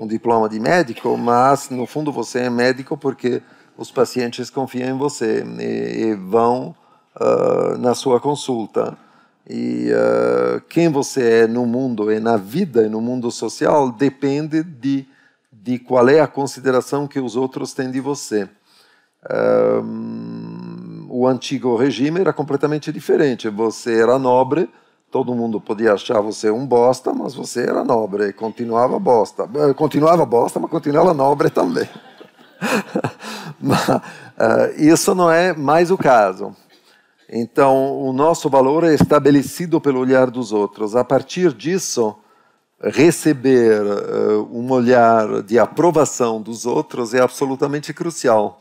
diploma de médico, mas, no fundo, você é médico porque os pacientes confiam em você e vão na sua consulta. E quem você é no mundo, e na vida, e no mundo social, depende de qual é a consideração que os outros têm de você. O antigo regime era completamente diferente. Você era nobre, todo mundo podia achar você um bosta, mas você era nobre e continuava bosta. Continuava bosta, mas continuava nobre também. Mas, isso não é mais o caso. Então, o nosso valor é estabelecido pelo olhar dos outros. A partir disso, receber um olhar de aprovação dos outros é absolutamente crucial.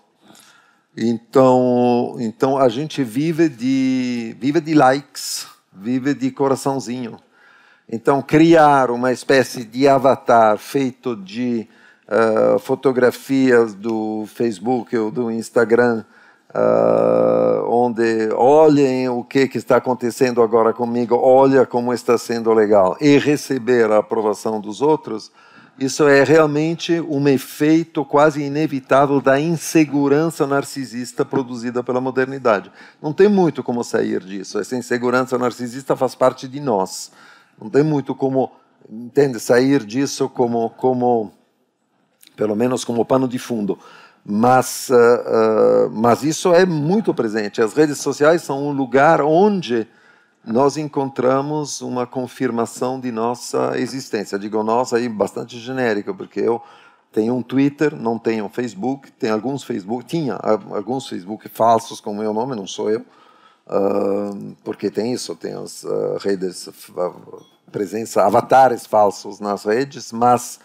Então a gente vive de likes, vive de coraçãozinho. Então, criar uma espécie de avatar feito de fotografias do Facebook ou do Instagram, onde olhem o que está acontecendo agora comigo, olha como está sendo legal, e receber a aprovação dos outros, isso é realmente um efeito quase inevitável da insegurança narcisista produzida pela modernidade. Não tem muito como sair disso. Essa insegurança narcisista faz parte de nós. Não tem muito como, entende, sair disso como pelo menos como pano de fundo. Mas isso é muito presente. As redes sociais são um lugar onde nós encontramos uma confirmação de nossa existência. Digo nossa aí bastante genérica, porque eu tenho um Twitter, não tenho um Facebook, tinha alguns Facebook falsos com o meu nome, não sou eu, porque tem isso, tem as redes, presença, avatares falsos nas redes, mas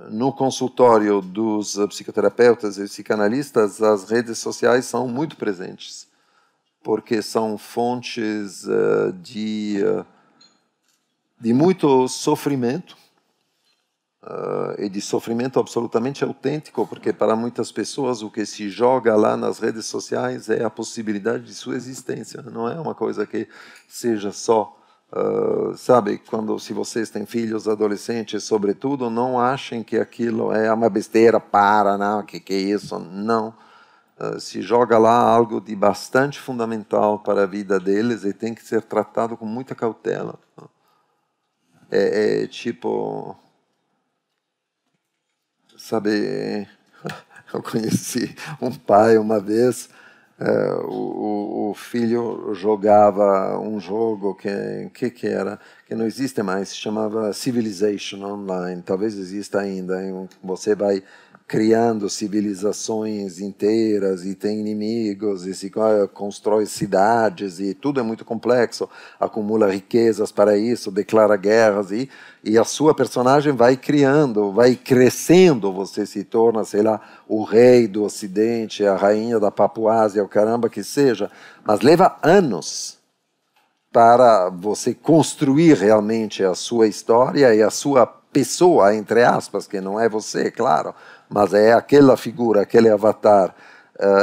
no consultório dos psicoterapeutas e psicanalistas, as redes sociais são muito presentes, porque são fontes de muito sofrimento, e de sofrimento absolutamente autêntico, porque para muitas pessoas o que se joga lá nas redes sociais é a possibilidade de sua existência, não é uma coisa que seja só, sabe, se vocês têm filhos adolescentes, sobretudo, não achem que aquilo é uma besteira, não, que é isso, não. Se joga lá algo de bastante fundamental para a vida deles e tem que ser tratado com muita cautela. Tipo, sabe, eu conheci um pai uma vez, o filho jogava um jogo que era, que não existe mais, se chamava Civilization Online, talvez exista ainda, você vai criando civilizações inteiras e tem inimigos e se constrói cidades e tudo é muito complexo, acumula riquezas para isso, declara guerras e a sua personagem vai criando, vai crescendo, você se torna, sei lá, o rei do Ocidente, a rainha da Papuásia, o caramba que seja, mas leva anos para você construir realmente a sua história e a sua pessoa, entre aspas, que não é você, claro, mas é aquela figura, aquele avatar.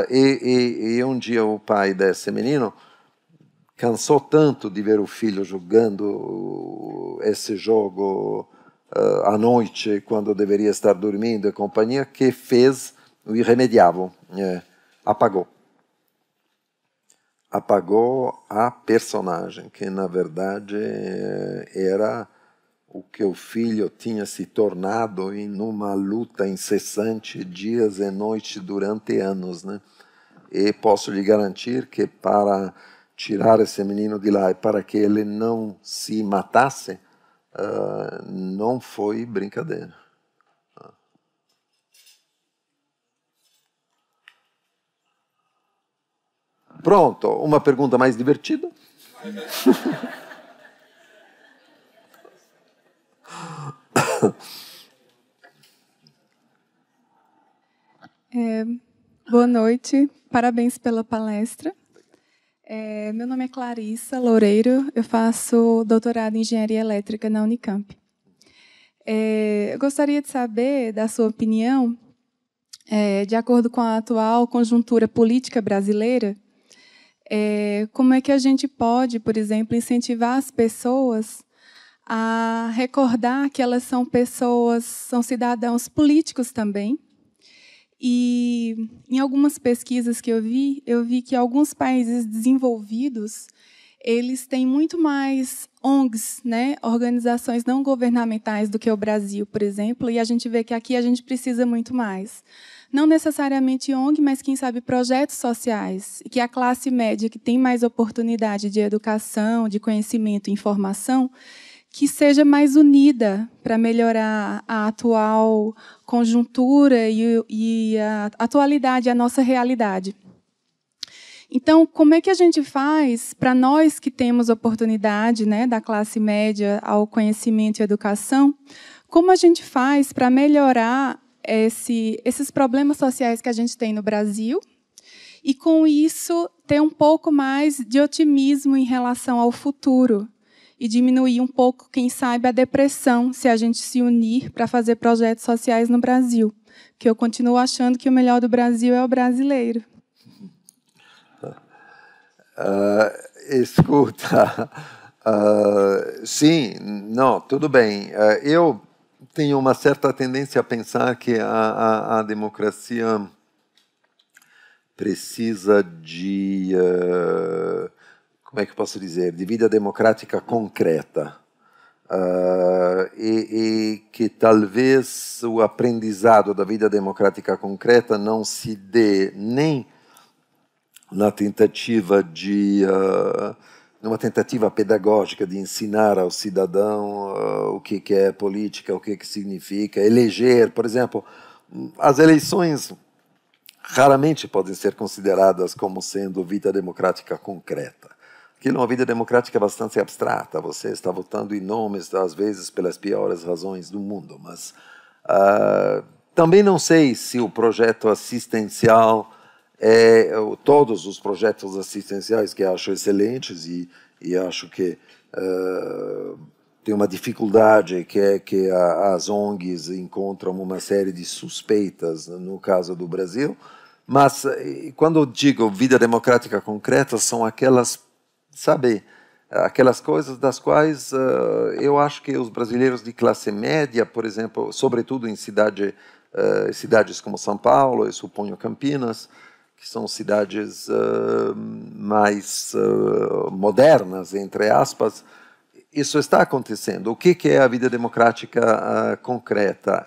E um dia o pai desse menino cansou tanto de ver o filho jogando esse jogo à noite, quando deveria estar dormindo e companhia, que fez o irremediável, apagou. Apagou a personagem, que na verdade era o que o filho tinha se tornado em uma luta incessante, dias e noites, durante anos, né? E posso lhe garantir que para tirar esse menino de lá e para que ele não se matasse, não foi brincadeira. Pronto, uma pergunta mais divertida. Boa noite, parabéns pela palestra. Meu nome é Clarissa Loureiro, eu faço doutorado em Engenharia Elétrica na Unicamp. Eu gostaria de saber da sua opinião, de acordo com a atual conjuntura política brasileira, como é que a gente pode, por exemplo, incentivar as pessoas a recordar que elas são pessoas, são cidadãos políticos também. E em algumas pesquisas que eu vi que alguns países desenvolvidos, eles têm muito mais ONGs, né, organizações não governamentais, do que o Brasil, por exemplo, e a gente vê que aqui a gente precisa muito mais. Não necessariamente ONG, mas, quem sabe, projetos sociais, e que a classe média, que tem mais oportunidade de educação, de conhecimento e informação, que seja mais unida para melhorar a atual conjuntura e a atualidade, a nossa realidade. Então, como é que a gente faz para nós que temos oportunidade, né, da classe média ao conhecimento e educação, como a gente faz para melhorar esses problemas sociais que a gente tem no Brasil e, com isso, ter um pouco mais de otimismo em relação ao futuro e diminuir um pouco, quem sabe, a depressão, se a gente se unir para fazer projetos sociais no Brasil, que eu continuo achando que o melhor do Brasil é o brasileiro. Escuta, sim, não, tudo bem. Eu tenho uma certa tendência a pensar que a democracia precisa de, como é que eu posso dizer, de vida democrática concreta. E que talvez o aprendizado da vida democrática concreta não se dê nem na tentativa numa tentativa pedagógica de ensinar ao cidadão o que é política, o que significa eleger, por exemplo, as eleições raramente podem ser consideradas como sendo vida democrática concreta. Aquilo é uma vida democrática bastante abstrata, você está votando em nomes, às vezes, pelas piores razões do mundo, mas também não sei se o projeto assistencial todos os projetos assistenciais, que acho excelentes e acho que tem uma dificuldade, que é que as ONGs encontram uma série de suspeitas no caso do Brasil, mas quando eu digo vida democrática concreta, são aquelas, sabe, aquelas coisas das quais eu acho que os brasileiros de classe média, por exemplo, sobretudo em cidades como São Paulo, eu suponho Campinas, que são cidades mais modernas, entre aspas, isso está acontecendo. O que é a vida democrática concreta?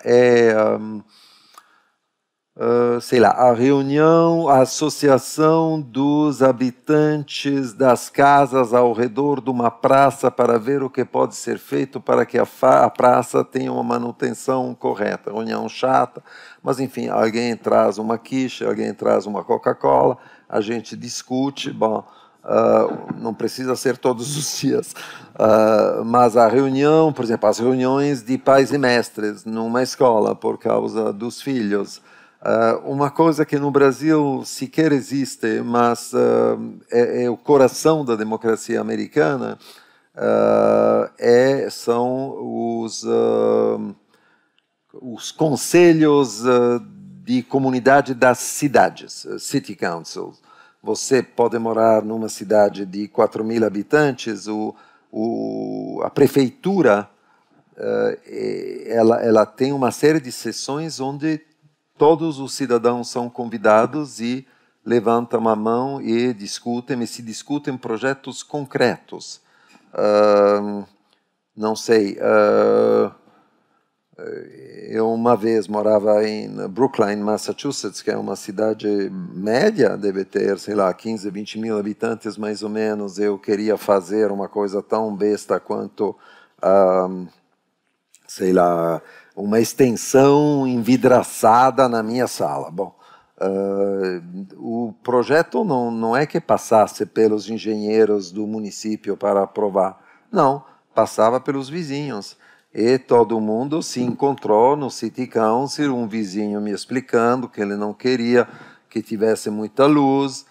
Sei lá, a reunião, a associação dos habitantes das casas ao redor de uma praça para ver o que pode ser feito para que a praça tenha uma manutenção correta. Reunião chata, mas enfim, alguém traz uma quiche, alguém traz uma Coca-Cola, a gente discute, bom, não precisa ser todos os dias, mas a reunião, por exemplo, as reuniões de pais e mestres numa escola por causa dos filhos, uma coisa que no Brasil sequer existe, mas é o coração da democracia americana, são os conselhos de comunidade das cidades, city councils. Você pode morar numa cidade de 4.000 habitantes, a prefeitura ela tem uma série de sessões onde todos os cidadãos são convidados e levantam a mão e se discutem projetos concretos. Não sei, eu uma vez morava em Brookline, Massachusetts, que é uma cidade média, deve ter, sei lá, 15, 20 mil habitantes mais ou menos. Eu queria fazer uma coisa tão besta quanto, sei lá, uma extensão envidraçada na minha sala. Bom, O projeto não é que passasse pelos engenheiros do município para aprovar, não, passava pelos vizinhos. E todo mundo se encontrou no City Council, um vizinho me explicando que ele não queria que tivesse muita luz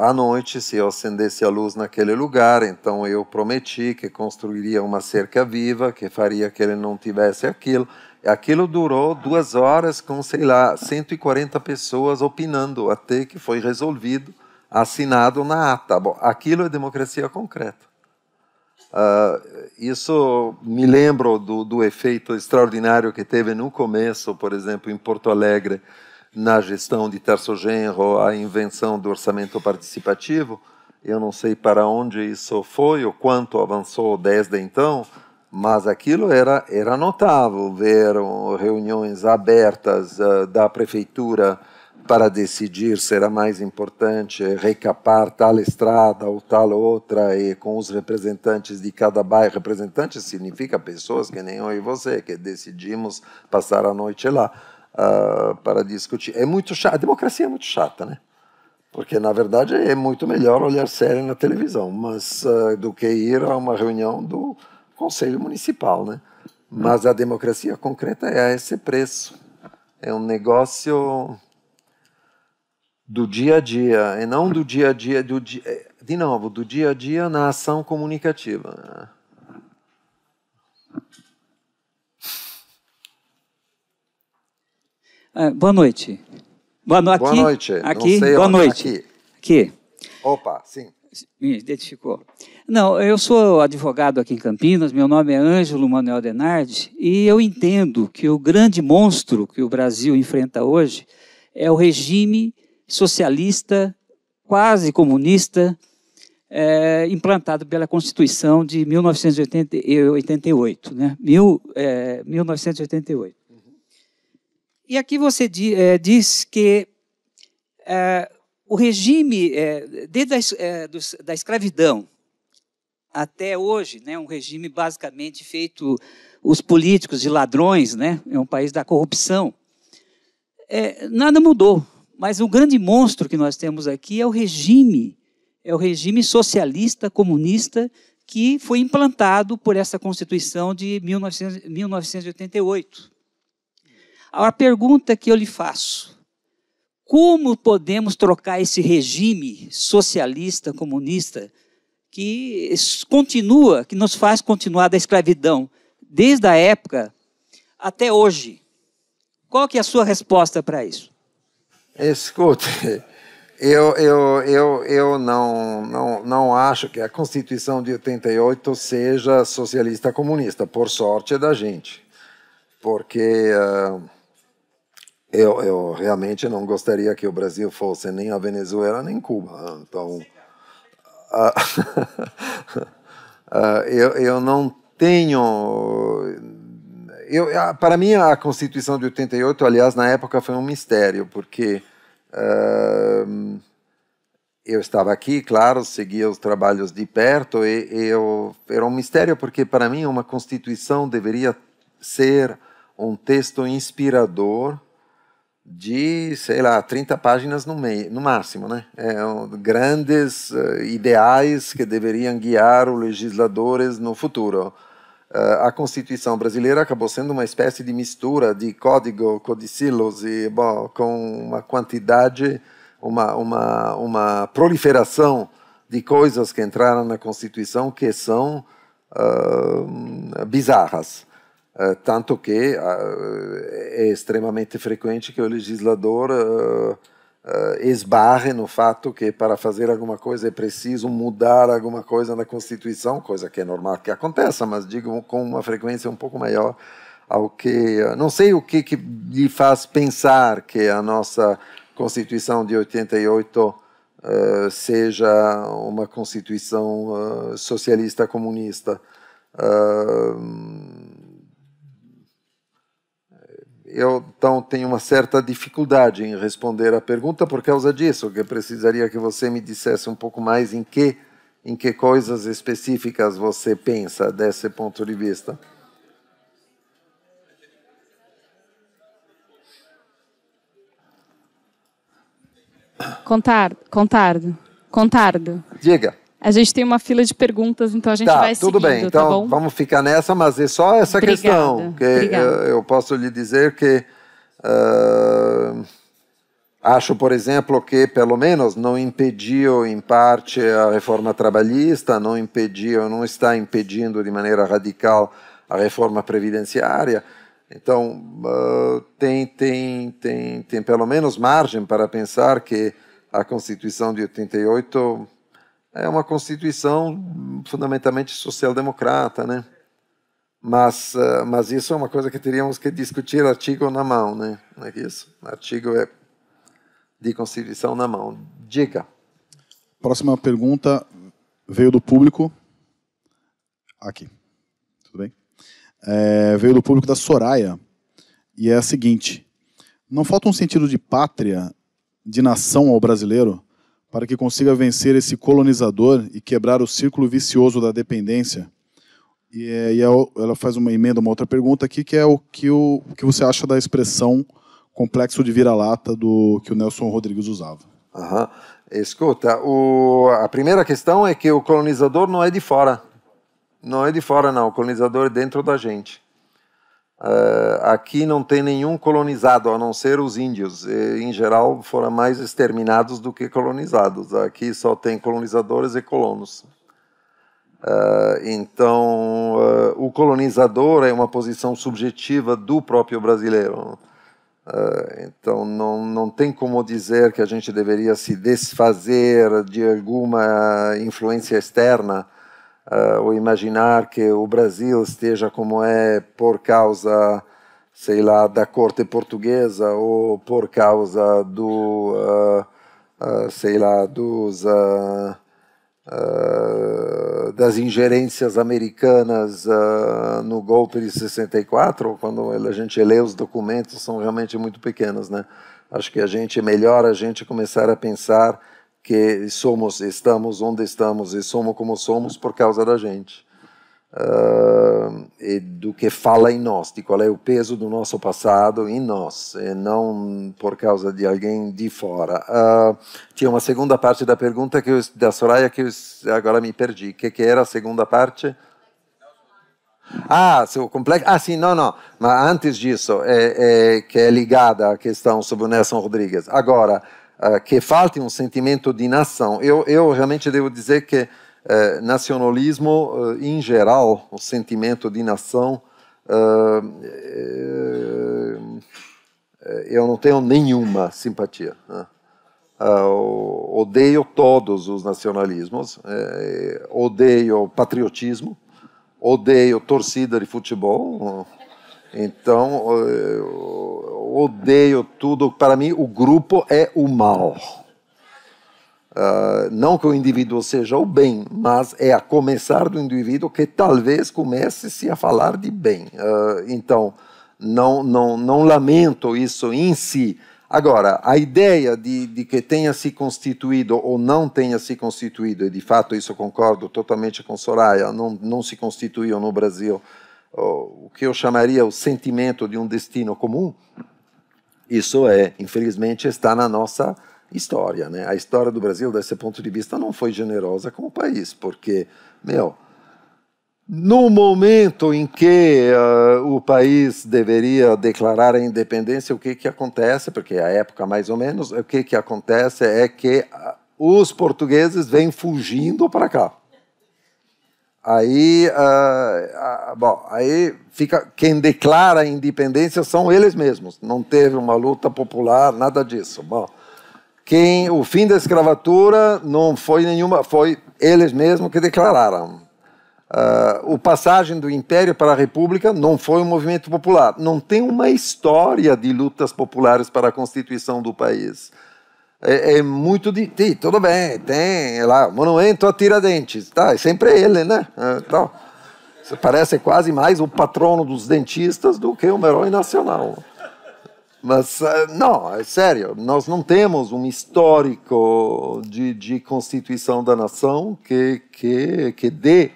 à noite, se eu acendesse a luz naquele lugar. Então eu prometi que construiria uma cerca viva, que faria que ele não tivesse aquilo. Aquilo durou 2 horas com, sei lá, 140 pessoas opinando, até que foi resolvido, assinado na ata. Bom, aquilo é democracia concreta. Isso me lembro do efeito extraordinário que teve no começo, por exemplo, em Porto Alegre, na gestão de Tarso Genro, a invenção do orçamento participativo. Eu não sei para onde isso foi, ou quanto avançou desde então, mas aquilo era notável, ver reuniões abertas da prefeitura para decidir se era mais importante recapar tal estrada ou tal outra, e com os representantes de cada bairro. Representantes significa pessoas que nem eu e você, que decidimos passar a noite lá para discutir. É muito chato, a democracia é muito chata, né? Porque, na verdade, é muito melhor olhar série na televisão, mas do que ir a uma reunião do Conselho Municipal, né? Mas a democracia concreta é a esse preço. É um negócio do dia a dia, e não do dia a dia, de novo, do dia a dia na ação comunicativa. Boa noite. Boa noite. Aqui. Não sei boa onde. Noite. Aqui. Opa, sim. Me identificou. Não, eu sou advogado aqui em Campinas, meu nome é Ângelo Manuel Denardi, e eu entendo que o grande monstro que o Brasil enfrenta hoje é o regime socialista, quase comunista, implantado pela Constituição de 1988, né? 1988. E aqui você diz que o regime, desde da escravidão até hoje, né, um regime basicamente feito, os políticos de ladrões, né, é um país da corrupção, nada mudou. Mas o grande monstro que nós temos aqui é o regime socialista, comunista, que foi implantado por essa Constituição de 1988. A pergunta que eu lhe faço: como podemos trocar esse regime socialista, comunista, que nos faz continuar da escravidão desde a época até hoje? Qual que é a sua resposta para isso? Escute, eu não acho que a Constituição de 88 seja socialista comunista, por sorte da gente, porque eu realmente não gostaria que o Brasil fosse nem a Venezuela nem Cuba. Então, eu não tenho... para mim, a Constituição de 88, aliás, na época foi um mistério, porque eu estava aqui, claro, seguia os trabalhos de perto, era um mistério porque, para mim, uma Constituição deveria ser um texto inspirador de, sei lá, 30 páginas no máximo, né? Grandes ideais que deveriam guiar os legisladores no futuro. A Constituição brasileira acabou sendo uma espécie de mistura de codicilos e, com uma quantidade, uma proliferação de coisas que entraram na Constituição que são bizarras. Tanto que é extremamente frequente que o legislador esbarre no fato que para fazer alguma coisa é preciso mudar alguma coisa na Constituição, coisa que é normal que aconteça, mas digo com uma frequência um pouco maior, ao que não sei o que lhe faz pensar que a nossa Constituição de 88 seja uma Constituição socialista comunista. Eu, então, tenho uma certa dificuldade em responder a pergunta por causa disso, que eu precisaria que você me dissesse um pouco mais em que coisas específicas você pensa desse ponto de vista. Contardo. Diga. A gente tem uma fila de perguntas, então a gente vai seguindo, tudo bem. Então, tá bom? vamos ficar nessa, mas é só essa questão. Que eu posso lhe dizer que acho, por exemplo, que pelo menos não impediu, em parte, a reforma trabalhista, não está impedindo de maneira radical a reforma previdenciária. Então, tem pelo menos margem para pensar que a Constituição de 88 é uma Constituição fundamentalmente social-democrata, né? Mas isso é uma coisa que teríamos que discutir artigo na mão, né? Não é isso? Artigo de Constituição na mão. Diga. Próxima pergunta veio do público. Aqui. Tudo bem? Veio do público da Soraya. E é a seguinte. Não falta um sentido de pátria, de nação ao brasileiro, para que consiga vencer esse colonizador e quebrar o círculo vicioso da dependência? E ela faz uma emenda, uma outra pergunta aqui, que é o que você acha da expressão complexo de vira-lata que o Nelson Rodrigues usava. Uhum. Escuta, a primeira questão é que o colonizador não é de fora. Não é de fora, não. O colonizador é dentro da gente. Aqui não tem nenhum colonizado, a não ser os índios. E, em geral, foram mais exterminados do que colonizados. Aqui só tem colonizadores e colonos. Então, o colonizador é uma posição subjetiva do próprio brasileiro. Então, não tem como dizer que a gente deveria se desfazer de alguma influência externa ou imaginar que o Brasil esteja como é por causa, sei lá, da corte portuguesa ou por causa sei lá, das ingerências americanas no golpe de 64, quando a gente lê os documentos, são realmente muito pequenos, né? Acho que é melhor a gente começar a pensar que estamos onde estamos e somos como somos por causa da gente. E do que fala em nós, de qual é o peso do nosso passado em nós, e não por causa de alguém de fora. Tinha uma segunda parte da pergunta da Soraya que agora me perdi. O que era a segunda parte? Seu complexo. Sim, não. Mas antes disso, que é ligada à questão sobre o Nelson Rodrigues. Agora, que falte um sentimento de nação. Eu realmente devo dizer que nacionalismo, em geral, o sentimento de nação, eu não tenho nenhuma simpatia. Odeio todos os nacionalismos, odeio patriotismo, odeio torcida de futebol, então odeio tudo. Para mim, o grupo é o mal. Não que o indivíduo seja o bem, mas é a começar do indivíduo que talvez comece-se a falar de bem. Então, não lamento isso em si. Agora, a ideia de que tenha se constituído ou não tenha se constituído, e de fato isso concordo totalmente com Soraya, não se constituiu no Brasil o que eu chamaria o sentimento de um destino comum, isso infelizmente, está na nossa história, né? A história do Brasil, desse ponto de vista, não foi generosa com o país, porque, no momento em que o país deveria declarar a independência, o que acontece? Porque a época, mais ou menos, o que acontece é que os portugueses vêm fugindo para cá. Aí fica, quem declara a independência são eles mesmos. Não teve uma luta popular, nada disso. O fim da escravatura não foi nenhuma, foi eles mesmos que declararam. A passagem do Império para a República não foi um movimento popular. Não tem uma história de lutas populares para a constituição do país. É muito difícil. Tudo bem, tem lá, monumento a Tiradentes. É sempre ele, né? Então, você parece quase mais o patrono dos dentistas do que um herói nacional. Mas, não, é sério, nós não temos um histórico de constituição da nação que dê,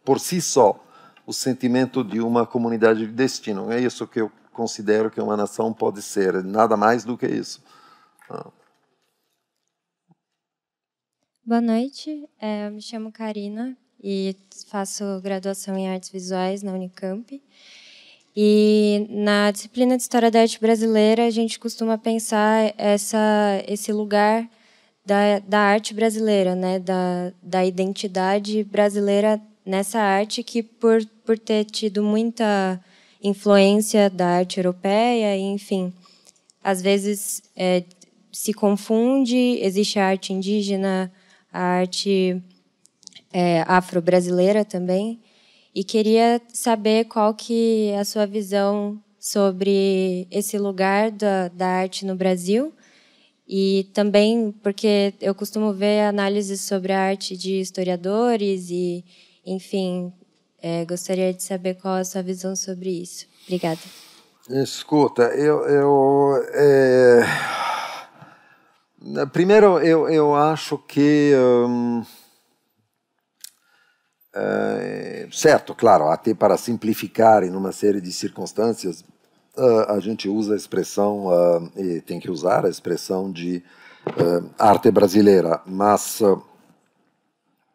por si só, o sentimento de uma comunidade de destino. É isso que eu considero que uma nação pode ser, nada mais do que isso. Boa noite, eu me chamo Karina e faço graduação em Artes Visuais na Unicamp. E na disciplina de História da Arte Brasileira, a gente costuma pensar esse lugar da arte brasileira, né? da identidade brasileira nessa arte que, por ter tido muita influência da arte europeia, enfim, às vezes se confunde, existe a arte indígena, a arte afro-brasileira também, e queria saber qual que é a sua visão sobre esse lugar da arte no Brasil, e também porque eu costumo ver análises sobre a arte de historiadores e, enfim, gostaria de saber qual é a sua visão sobre isso. Obrigada. Escuta, primeiro, eu acho que certo, claro, até para simplificar em uma série de circunstâncias, a gente usa a expressão, e tem que usar a expressão de arte brasileira, mas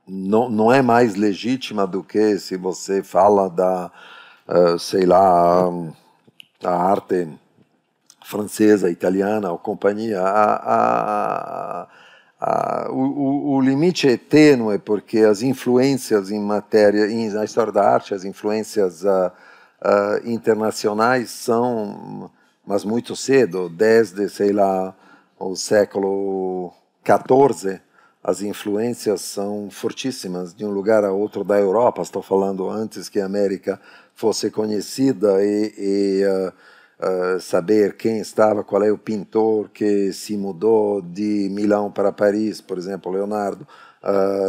não é mais legítima do que se você fala da, sei lá, a arte francesa, italiana ou companhia. O limite é tênue, porque as influências em matéria, na história da arte, as influências internacionais são, mas muito cedo, desde, sei lá, o século XIV, as influências são fortíssimas, de um lugar a outro da Europa. Estou falando antes que a América fosse conhecida e saber quem estava, qual é o pintor que se mudou de Milão para Paris, por exemplo, Leonardo,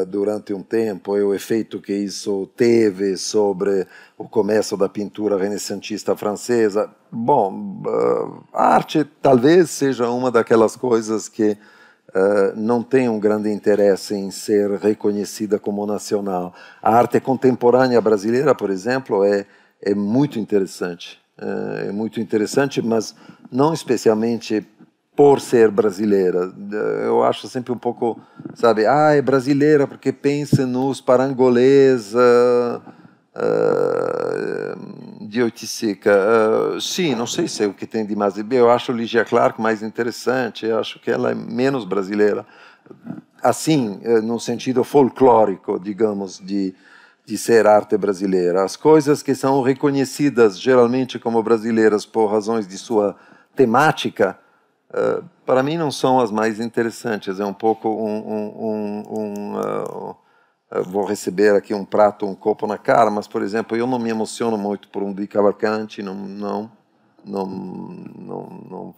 durante um tempo, e o efeito que isso teve sobre o começo da pintura renascentista francesa. Bom, a arte talvez seja uma daquelas coisas que não tem um grande interesse em ser reconhecida como nacional. A arte contemporânea brasileira, por exemplo, é muito interessante. É muito interessante, mas não especialmente por ser brasileira. Eu acho sempre um pouco, sabe, é brasileira porque pensa nos parangolês de Oiticica. Sim, não sei se é o que tem de mais. Eu acho Ligia Clark mais interessante, eu acho que ela é menos brasileira. Assim, no sentido folclórico, digamos, de ser arte brasileira. As coisas que são reconhecidas geralmente como brasileiras por razões de sua temática, para mim não são as mais interessantes. É um pouco vou receber aqui um prato, um copo na cara, mas, por exemplo, eu não me emociono muito por um Di Cavalcanti, não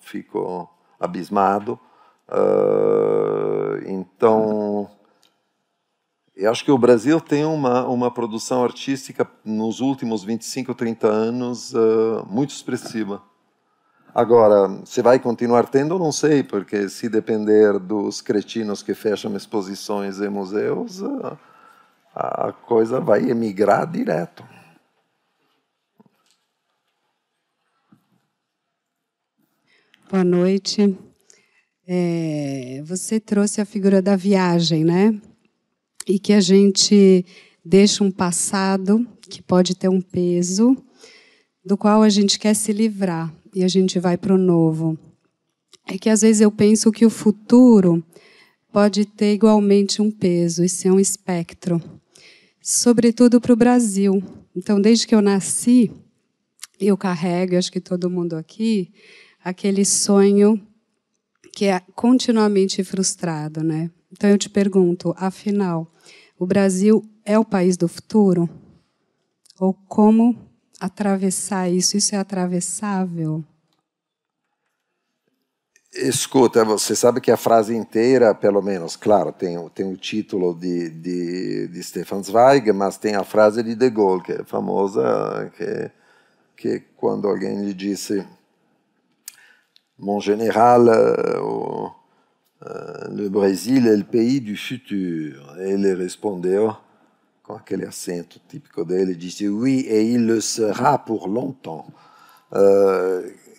fico abismado. Então, eu acho que o Brasil tem uma produção artística nos últimos 25, 30 anos muito expressiva. Agora, se vai continuar tendo, não sei, porque se depender dos cretinos que fecham exposições em museus, a coisa vai emigrar direto. Boa noite. Você trouxe a figura da viagem, né? E que a gente deixa um passado que pode ter um peso, do qual a gente quer se livrar, e a gente vai para o novo. É que, às vezes, eu penso que o futuro pode ter igualmente um peso, e ser um espectro, sobretudo para o Brasil. Então, desde que eu nasci, eu carrego, acho que todo mundo aqui, aquele sonho que é continuamente frustrado, né? Então, eu te pergunto, afinal, o Brasil é o país do futuro? Ou como atravessar isso? Isso é atravessável? Escuta, você sabe que a frase inteira, pelo menos, claro, tem o título de Stefan Zweig, mas tem a frase de Gaulle, que é famosa, que quando alguém lhe disse Mon général, le Brésil é o pays du futur. Ele respondeu, com aquele acento típico dele, disse oui, et il le sera pour longtemps.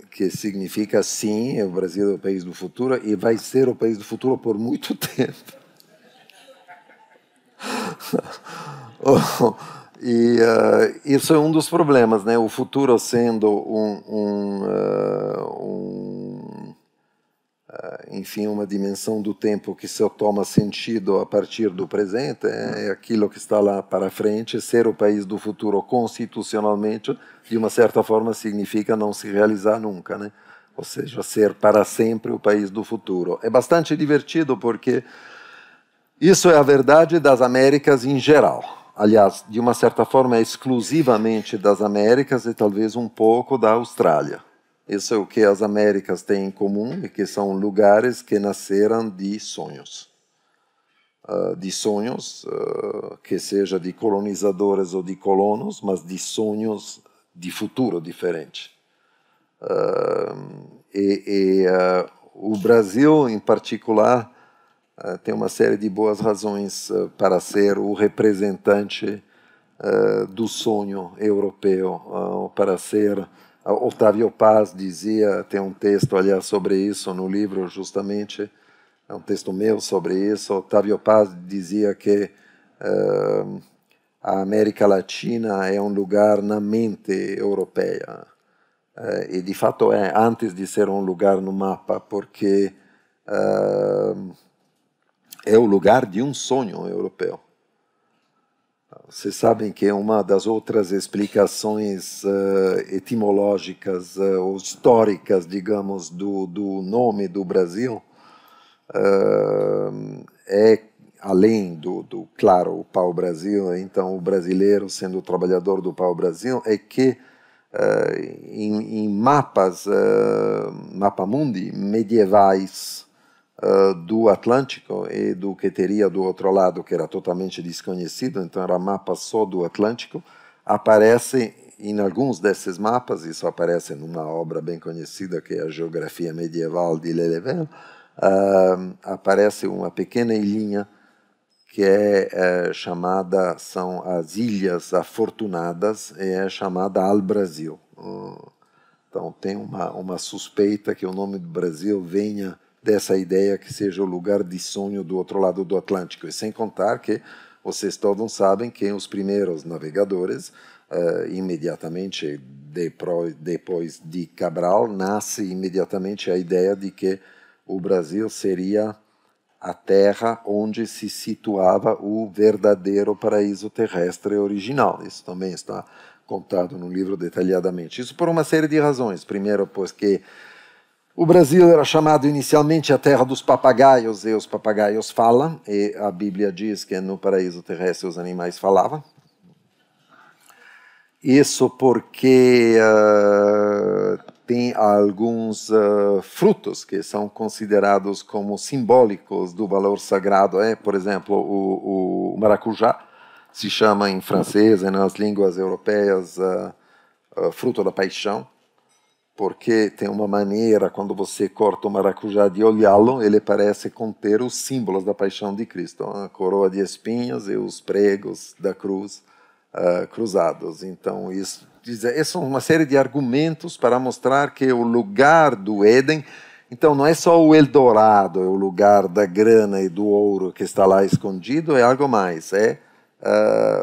Que significa sim, o Brasil é o país do futuro e vai ser o país do futuro por muito tempo. E isso é um dos problemas, né? O futuro sendo enfim, uma dimensão do tempo que só toma sentido a partir do presente, é aquilo que está lá para frente. Ser o país do futuro constitucionalmente, de uma certa forma, significa não se realizar nunca, né? Ou seja, ser para sempre o país do futuro. É bastante divertido porque isso é a verdade das Américas em geral. Aliás, de uma certa forma, é exclusivamente das Américas e talvez um pouco da Austrália. Isso é o que as Américas têm em comum, e que são lugares que nasceram de sonhos. Que seja de colonizadores ou de colonos, mas de sonhos de futuro diferente. O Brasil, em particular, tem uma série de boas razões para ser o representante do sonho europeu, para ser... Otávio Paz dizia, tem um texto, aliás, sobre isso no livro, justamente, é um texto meu sobre isso. Otávio Paz dizia que a América Latina é um lugar na mente europeia. E, de fato, é, antes de ser um lugar no mapa, porque é o lugar de um sonho europeu. Vocês sabem que uma das outras explicações etimológicas ou históricas, digamos, do nome do Brasil é, além claro, o pau-brasil, então o brasileiro sendo o trabalhador do pau-brasil, é que em mapas, mapa-mundi medievais, do Atlântico e do que teria do outro lado, que era totalmente desconhecido, então era mapa só do Atlântico, aparece em alguns desses mapas, isso aparece numa obra bem conhecida que é a Geografia Medieval de Lelevel, aparece uma pequena ilhinha que é chamada, são as Ilhas Afortunadas, e é chamada Al-Brasil. Então tem uma suspeita que o nome do Brasil venha dessa ideia que seja o lugar de sonho do outro lado do Atlântico. E sem contar que vocês todos sabem que os primeiros navegadores, imediatamente depois de Cabral, nasce imediatamente a ideia de que o Brasil seria a terra onde se situava o verdadeiro paraíso terrestre original. Isso também está contado no livro detalhadamente. Isso por uma série de razões. Primeiro, porque o Brasil era chamado inicialmente a terra dos papagaios, e os papagaios falam, e a Bíblia diz que no paraíso terrestre os animais falavam. Isso porque tem alguns frutos que são considerados como simbólicos do valor sagrado. Por exemplo, o maracujá se chama em francês e nas línguas europeias fruto da paixão, porque tem uma maneira, quando você corta o maracujá, de olhá-lo, ele parece conter os símbolos da paixão de Cristo, a coroa de espinhos e os pregos da cruz cruzados. Então, isso são uma série de argumentos para mostrar que o lugar do Éden, então não é só o Eldorado, é o lugar da grana e do ouro que está lá escondido, é algo mais, é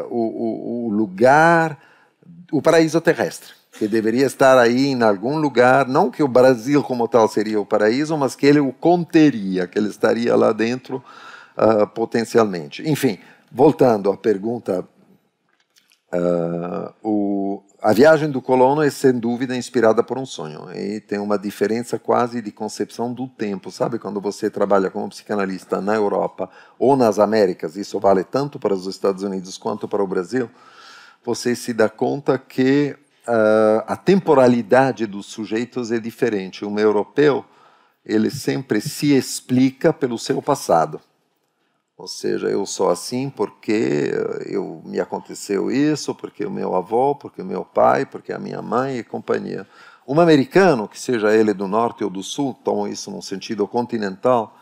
o lugar, o paraíso terrestre, que deveria estar aí em algum lugar, não que o Brasil como tal seria o paraíso, mas que ele o conteria, que ele estaria lá dentro potencialmente. Enfim, voltando à pergunta, a viagem do colono é sem dúvida inspirada por um sonho, e tem uma diferença quase de concepção do tempo. Sabe, quando você trabalha como psicanalista na Europa ou nas Américas, isso vale tanto para os Estados Unidos quanto para o Brasil, você se dá conta que a temporalidade dos sujeitos é diferente. Um europeu, ele sempre se explica pelo seu passado. Ou seja, eu sou assim porque me aconteceu isso, porque o meu avô, porque o meu pai, porque a minha mãe e companhia. Um americano, que seja ele do norte ou do sul, tomo isso num sentido continental,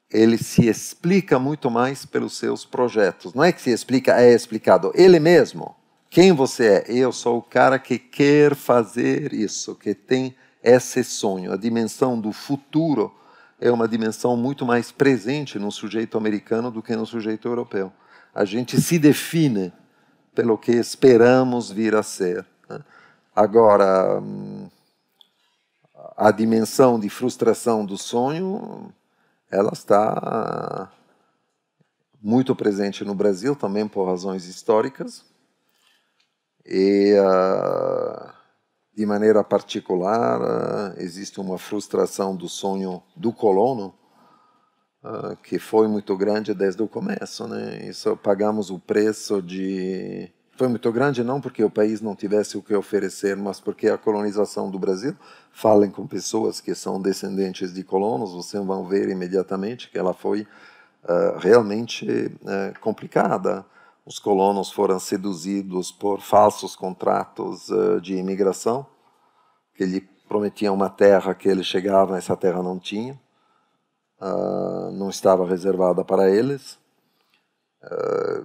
ele se explica muito mais pelos seus projetos. Não é que se explica, é explicado. Ele mesmo. Quem você é? Eu sou o cara que quer fazer isso, que tem esse sonho. A dimensão do futuro é uma dimensão muito mais presente no sujeito americano do que no sujeito europeu. a gente se define pelo que esperamos vir a ser, né? Agora, a dimensão de frustração do sonho, ela está muito presente no Brasil, também por razões históricas, e de maneira particular existe uma frustração do sonho do colono, que foi muito grande desde o começo, né? Isso pagamos o preço de... Foi muito grande não porque o país não tivesse o que oferecer, mas porque a colonização do Brasil, falem com pessoas que são descendentes de colonos, vocês vão ver imediatamente que ela foi realmente complicada. Os colonos foram seduzidos por falsos contratos de imigração, que lhe prometiam uma terra que ele chegava, essa terra não tinha. Não estava reservada para eles.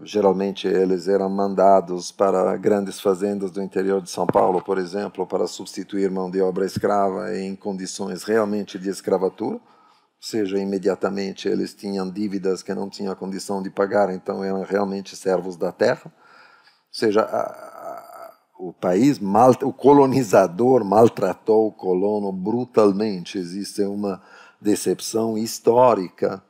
Geralmente eles eram mandados para grandes fazendas do interior de São Paulo, por exemplo, para substituir mão de obra escrava em condições realmente de escravatura, ou seja, imediatamente eles tinham dívidas que não tinham condição de pagar, então eram realmente servos da terra. Ou seja, o país, o colonizador maltratou o colono brutalmente. Existe uma decepção histórica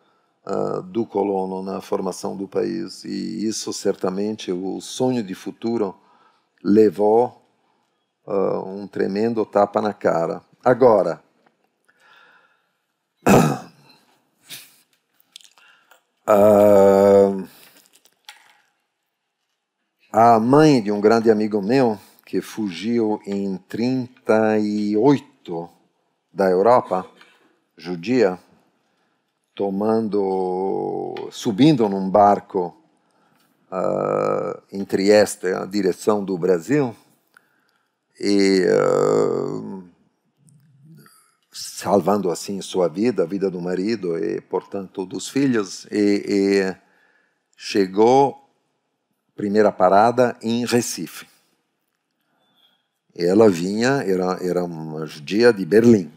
do colono na formação do país, e isso certamente, o sonho de futuro levou um tremendo tapa na cara. Agora, a mãe de um grande amigo meu, que fugiu em 1938 da Europa, judia, subindo num barco em Trieste, a direção do Brasil, e salvando assim sua vida, a vida do marido e, portanto, dos filhos, e chegou, primeira parada, em Recife. Ela vinha, era uma judia de Berlim.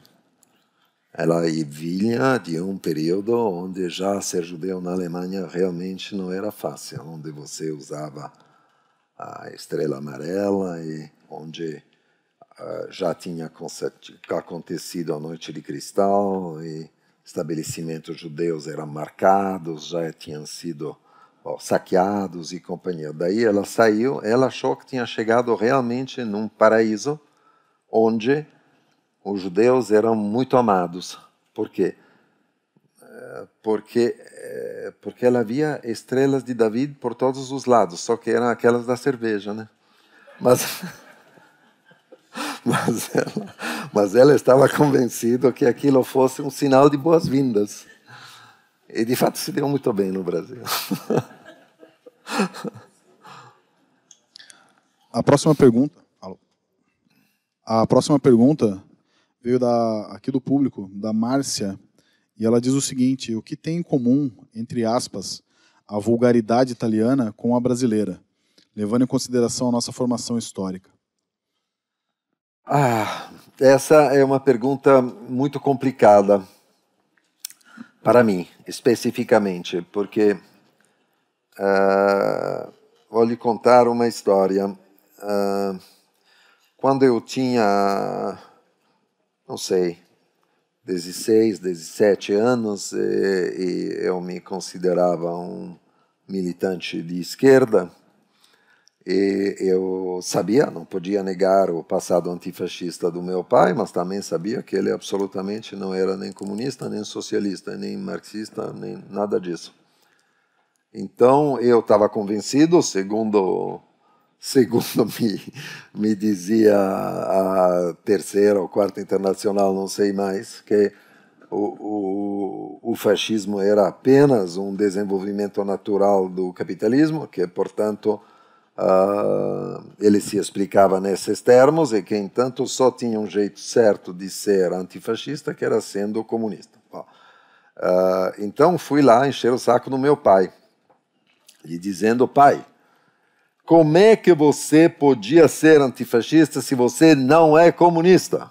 Ela vinha de um período onde já ser judeu na Alemanha realmente não era fácil, onde você usava a estrela amarela e onde já tinha acontecido a Noite de Cristal e estabelecimentos judeus eram marcados, já tinham sido saqueados e companhia. Daí ela saiu, ela achou que tinha chegado realmente num paraíso onde os judeus eram muito amados. Por quê? Porque ela via estrelas de David por todos os lados, só que eram aquelas da cerveja, né? Mas ela estava convencida que aquilo fosse um sinal de boas-vindas. E, de fato, se deu muito bem no Brasil. A próxima pergunta veio aqui do público, da Márcia, e ela diz o seguinte: o que tem em comum, entre aspas, a vulgaridade italiana com a brasileira, levando em consideração a nossa formação histórica? Essa é uma pergunta muito complicada para mim, especificamente, porque vou lhe contar uma história. Quando eu tinha, não sei, 16, 17 anos, e eu me considerava um militante de esquerda, e eu sabia, não podia negar o passado antifascista do meu pai, mas também sabia que ele absolutamente não era nem comunista, nem socialista, nem marxista, nem nada disso. Então, eu estava convencido, segundo me dizia a terceira ou quarta internacional, não sei mais, que o fascismo era apenas um desenvolvimento natural do capitalismo, que, portanto, ele se explicava nesses termos, e que, entanto, só tinha um jeito certo de ser antifascista, que era sendo comunista. Então, fui lá encher o saco do meu pai, e dizendo: pai, como é que você podia ser antifascista se você não é comunista?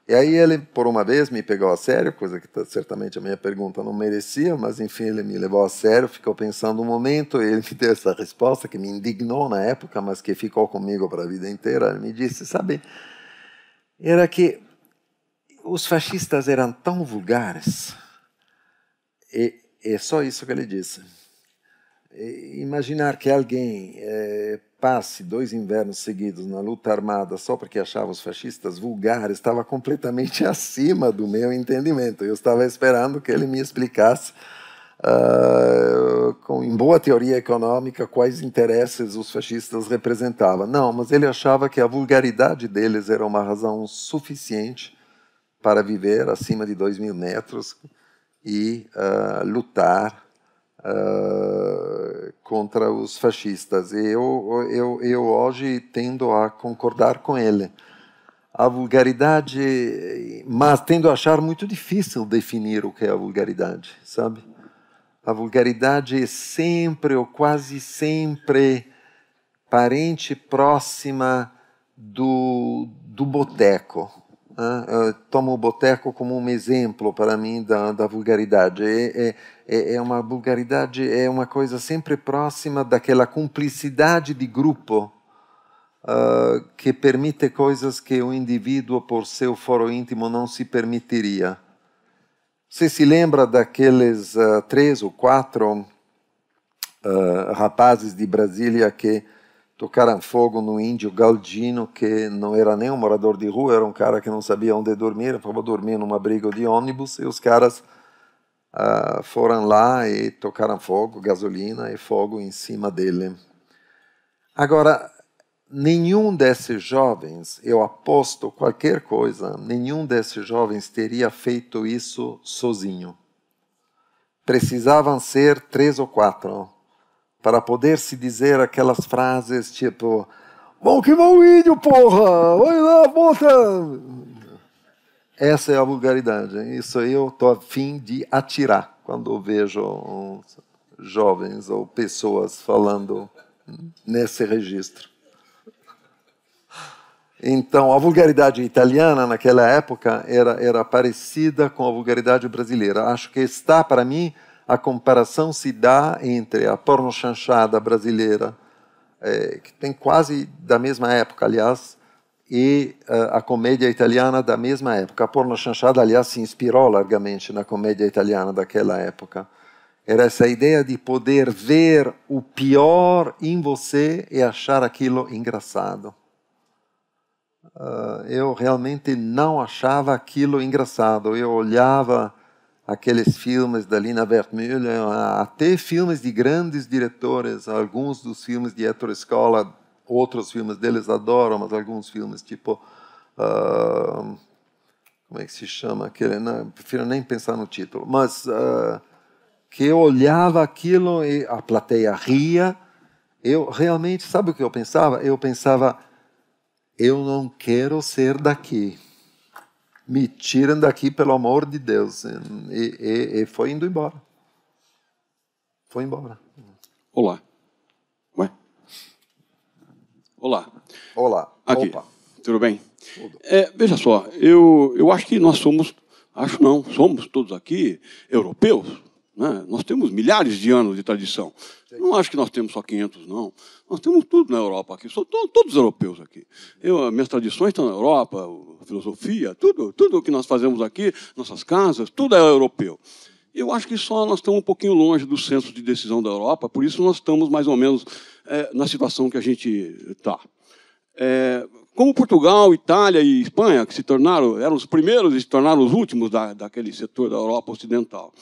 E aí ele, por uma vez, me pegou a sério, coisa que certamente a minha pergunta não merecia, mas enfim, ele me levou a sério, ficou pensando um momento, e ele me deu essa resposta que me indignou na época, mas que ficou comigo para a vida inteira. Ele me disse, sabe, era que os fascistas eram tão vulgares, e é só isso que ele disse. Imaginar que alguém passe 2 invernos seguidos na luta armada só porque achava os fascistas vulgares estava completamente acima do meu entendimento. Eu estava esperando que ele me explicasse, em boa teoria econômica, quais interesses os fascistas representavam. Não, mas ele achava que a vulgaridade deles era uma razão suficiente para viver acima de 2.000 metros e lutar contra os fascistas. Eu hoje tendo a concordar com ele. A vulgaridade, mas tendo a achar muito difícil definir o que é a vulgaridade, sabe? A vulgaridade é sempre ou quase sempre parente próxima do boteco. Eu tomo o boteco como um exemplo para mim da vulgaridade. É uma vulgaridade, é uma coisa sempre próxima daquela cumplicidade de grupo que permite coisas que o indivíduo, por seu foro íntimo, não se permitiria. Você se lembra daqueles 3 ou 4 rapazes de Brasília que tocaram fogo no índio Galdino, que não era nem um morador de rua, era um cara que não sabia onde dormir, estava dormindo num abrigo de ônibus, e os caras foram lá e tocaram fogo, gasolina e fogo em cima dele. Agora, nenhum desses jovens, eu aposto qualquer coisa, nenhum desses jovens teria feito isso sozinho. Precisavam ser 3 ou 4 para poder se dizer aquelas frases tipo: vão queimar o índio, porra! Vai lá, bota! Essa é a vulgaridade. Isso eu estou a fim de atirar quando vejo jovens ou pessoas falando nesse registro. Então, a vulgaridade italiana naquela época era parecida com a vulgaridade brasileira. Acho que está, para mim, a comparação se dá entre a pornochanchada brasileira, que tem quase da mesma época, aliás, e a comédia italiana da mesma época. A pornochanchada, aliás, se inspirou largamente na comédia italiana daquela época. Era essa ideia de poder ver o pior em você e achar aquilo engraçado. Eu realmente não achava aquilo engraçado. Eu olhava aqueles filmes da Lina Wertmüller, até filmes de grandes diretores, alguns dos filmes de Ettore Scola, outros filmes deles adoram, mas alguns filmes tipo... como é que se chama aquele? Não, prefiro nem pensar no título. Mas que eu olhava aquilo e a plateia ria. Eu realmente, sabe o que eu pensava? Eu pensava, eu não quero ser daqui. Me tiram daqui, pelo amor de Deus. E foi indo embora. Foi embora. Olá. Ué? Olá. Olá. Aqui. Opa. Tudo bem? Tudo. Veja só, eu acho que nós somos todos aqui europeus. Né? Nós temos milhares de anos de tradição. Não acho que nós temos só 500, não. Nós temos tudo na Europa aqui. São todos europeus aqui. Minhas tradições estão na Europa, a filosofia, tudo que nós fazemos aqui, nossas casas, tudo é europeu. Eu acho que só nós estamos um pouquinho longe do centro de decisão da Europa, por isso nós estamos mais ou menos na situação que a gente está. Como Portugal, Itália e Espanha, que eram os primeiros e se tornaram os últimos daquele setor da Europa ocidental.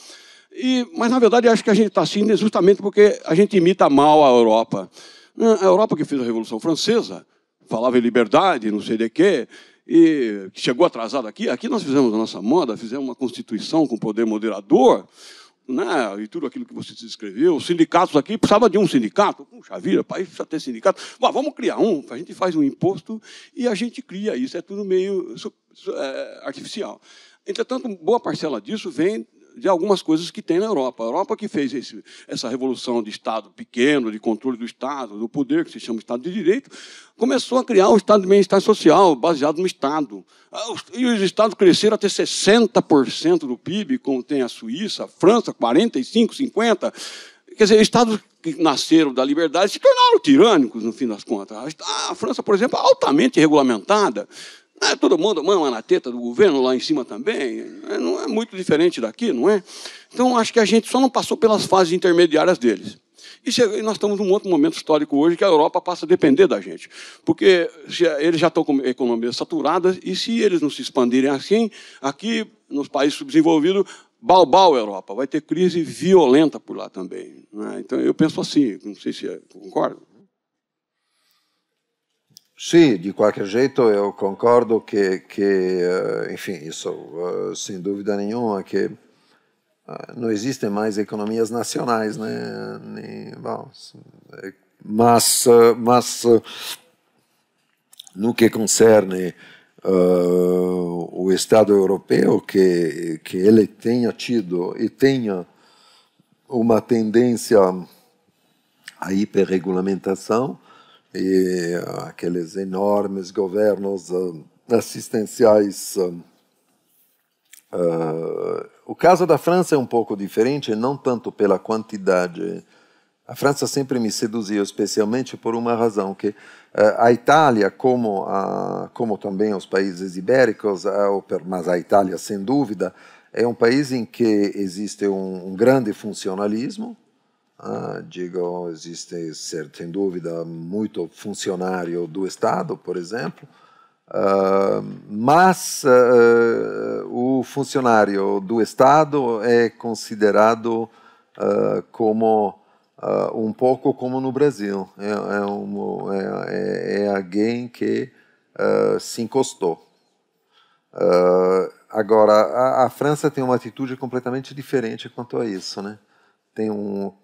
Mas, na verdade, acho que a gente está assim justamente porque a gente imita mal a Europa. A Europa que fez a Revolução Francesa, falava em liberdade, não sei de quê, e que chegou atrasado aqui. Aqui nós fizemos a nossa moda, fizemos uma Constituição com poder moderador, né, e tudo aquilo que você descreveu. Os sindicatos aqui, precisava de um sindicato. Puxa vida, o país precisa ter sindicato. Bom, vamos criar um. A gente faz um imposto e a gente cria isso. É tudo meio artificial. Entretanto, boa parcela disso vem de algumas coisas que tem na Europa. A Europa que fez essa revolução de Estado pequeno, de controle do Estado, do poder, que se chama Estado de Direito, começou a criar um Estado de bem-estar social, baseado no Estado. E os Estados cresceram até 60% do PIB, como tem a Suíça, a França, 45%, 50%. Quer dizer, Estados que nasceram da liberdade se tornaram tirânicos, no fim das contas. A França, por exemplo, é altamente regulamentada. Todo mundo mama na teta do governo, lá em cima também. Não é muito diferente daqui, não é? Então, acho que a gente só não passou pelas fases intermediárias deles. E nós estamos num outro momento histórico hoje que a Europa passa a depender da gente. Porque eles já estão com economias saturadas, e se eles não se expandirem assim, aqui, nos países subdesenvolvidos, balbal Europa, vai ter crise violenta por lá também. Né? Então, eu penso assim, não sei se concorda. Sim, de qualquer jeito eu concordo que enfim, isso sem dúvida nenhuma, que não existem mais economias nacionais, né? Bom, mas no que concerne o Estado europeu, que ele tenha tido e tenha uma tendência à hiperregulamentação, e aqueles enormes governos assistenciais. O caso da França é um pouco diferente, não tanto pela quantidade. A França sempre me seduziu, especialmente por uma razão, que a Itália, como também os países ibéricos, mas a Itália, sem dúvida, é um país em que existe um grande funcionalismo. Existe, sem dúvida, muito funcionário do Estado, por exemplo, mas o funcionário do Estado é considerado como um pouco como no Brasil. É alguém que se encostou. Agora, a França tem uma atitude completamente diferente quanto a isso, né?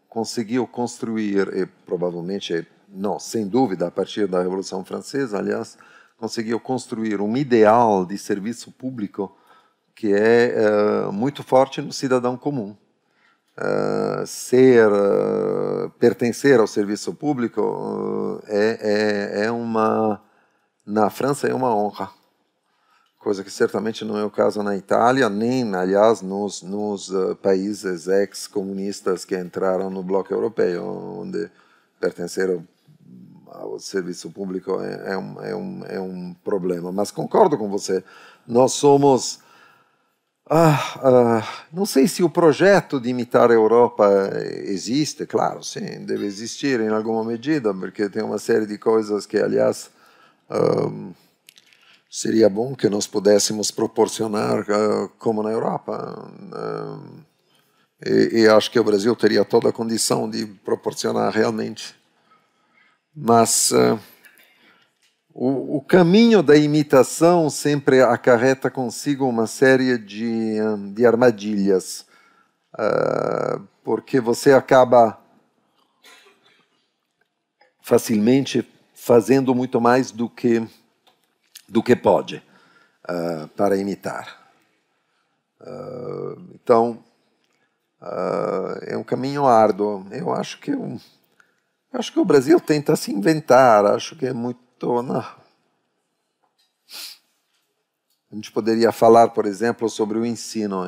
Conseguiu construir, e provavelmente, não, sem dúvida, a partir da Revolução Francesa, aliás, conseguiu construir um ideal de serviço público que é muito forte no cidadão comum. Pertencer ao serviço público na França é uma honra. Coisa que certamente não é o caso na Itália, nem, aliás, nos países ex-comunistas que entraram no bloco europeu, onde pertencer ao serviço público é um problema. Mas concordo com você, nós somos... não sei se o projeto de imitar a Europa existe, claro, sim, deve existir em alguma medida, porque tem uma série de coisas que, aliás... seria bom que nós pudéssemos proporcionar como na Europa. E acho que o Brasil teria toda a condição de proporcionar realmente. Mas o caminho da imitação sempre acarreta consigo uma série de armadilhas, porque você acaba facilmente fazendo muito mais do que pode para imitar. Então, é um caminho árduo. Eu acho que o Brasil tenta se inventar, acho que é muito... Não. A gente poderia falar, por exemplo, sobre o ensino.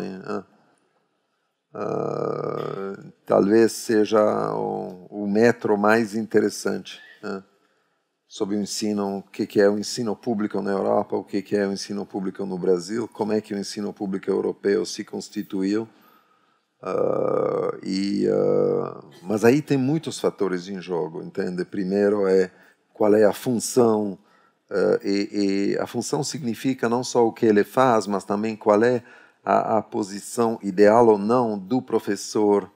Talvez seja o metro mais interessante. Sobre o ensino, o que é o ensino público na Europa, o que é o ensino público no Brasil, como é que o ensino público europeu se constituiu. Mas aí tem muitos fatores em jogo, entende? Primeiro qual é a função, e a função significa não só o que ele faz, mas também qual é a posição ideal ou não do professor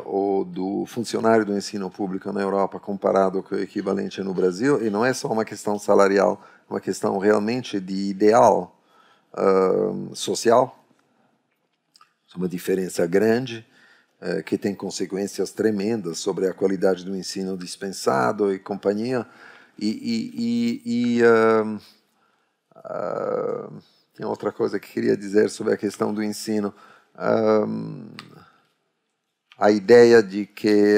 ou do funcionário do ensino público na Europa comparado com o equivalente no Brasil, e não é só uma questão salarial, é uma questão realmente de ideal social. É uma diferença grande que tem consequências tremendas sobre a qualidade do ensino dispensado e companhia. Tem outra coisa que queria dizer sobre a questão do ensino. a ideia de que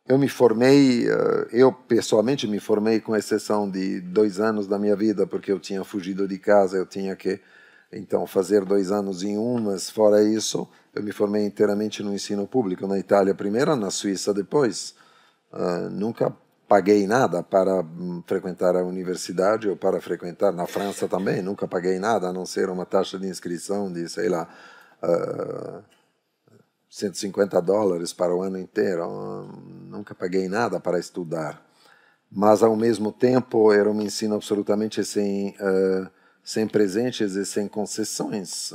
eu me formei, eu pessoalmente me formei com exceção de 2 anos da minha vida, porque eu tinha fugido de casa, eu tinha que então fazer 2 anos em um, mas fora isso, eu me formei inteiramente no ensino público, na Itália primeiro, na Suíça depois. Nunca paguei nada para frequentar a universidade ou para frequentar na França também, nunca paguei nada, a não ser uma taxa de inscrição de, sei lá, $150 para o ano inteiro. Nunca paguei nada para estudar. Mas, ao mesmo tempo, era um ensino absolutamente sem presentes e sem concessões.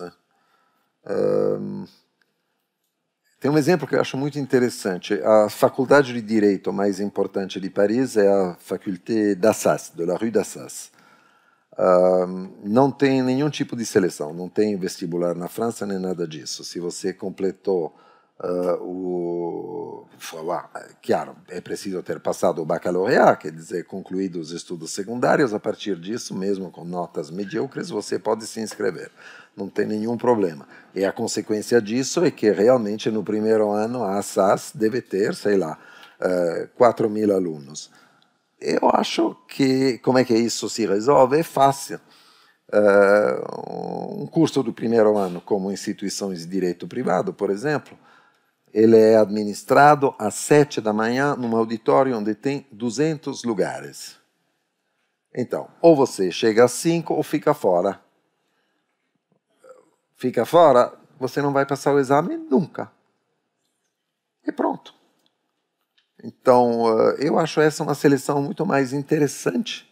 Tem um exemplo que eu acho muito interessante. A faculdade de Direito mais importante de Paris é a Faculté d'Assas, de la Rue d'Assas. Não tem nenhum tipo de seleção, não tem vestibular na França nem nada disso. Se você completou claro, é preciso ter passado o baccalaureat, quer dizer, concluído os estudos secundários. A partir disso, mesmo com notas medíocres, você pode se inscrever. Não tem nenhum problema. E a consequência disso é que realmente no primeiro ano a Assas deve ter, sei lá, 4.000 alunos. Eu acho que, como é que isso se resolve? É fácil. Um curso do primeiro ano, como instituições de direito privado, por exemplo, ele é administrado às 7 da manhã num auditório onde tem 200 lugares. Então, ou você chega às 5 ou fica fora. Fica fora, você não vai passar o exame nunca. E pronto. Então, eu acho essa uma seleção muito mais interessante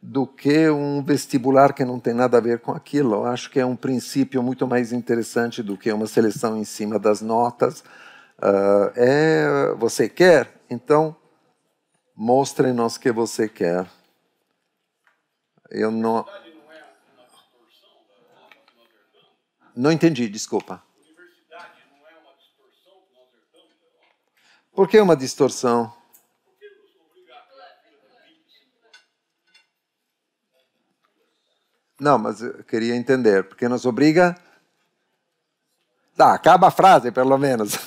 do que um vestibular que não tem nada a ver com aquilo. Eu acho que é um princípio muito mais interessante do que uma seleção em cima das notas. Você quer? Então, mostre-nos que você quer. Eu não... Não entendi, desculpa. Por que uma distorção? Não, mas eu queria entender. Porque nos obriga... Tá, acaba a frase, pelo menos.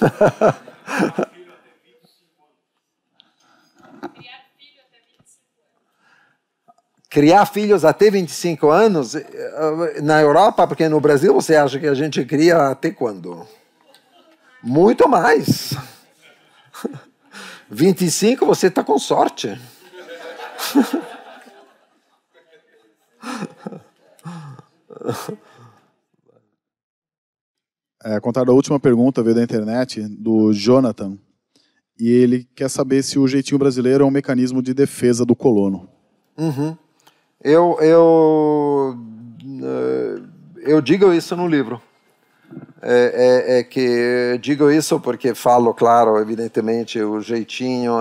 Criar filhos até 25 anos? Na Europa, porque no Brasil você acha que a gente cria até quando? Muito mais. 25 você está com sorte. Contar a última pergunta, veio da internet, do Jonathan. E ele quer saber se o jeitinho brasileiro é um mecanismo de defesa do colono. Uhum. Eu digo isso no livro. Que digo isso porque falo, claro, evidentemente, o jeitinho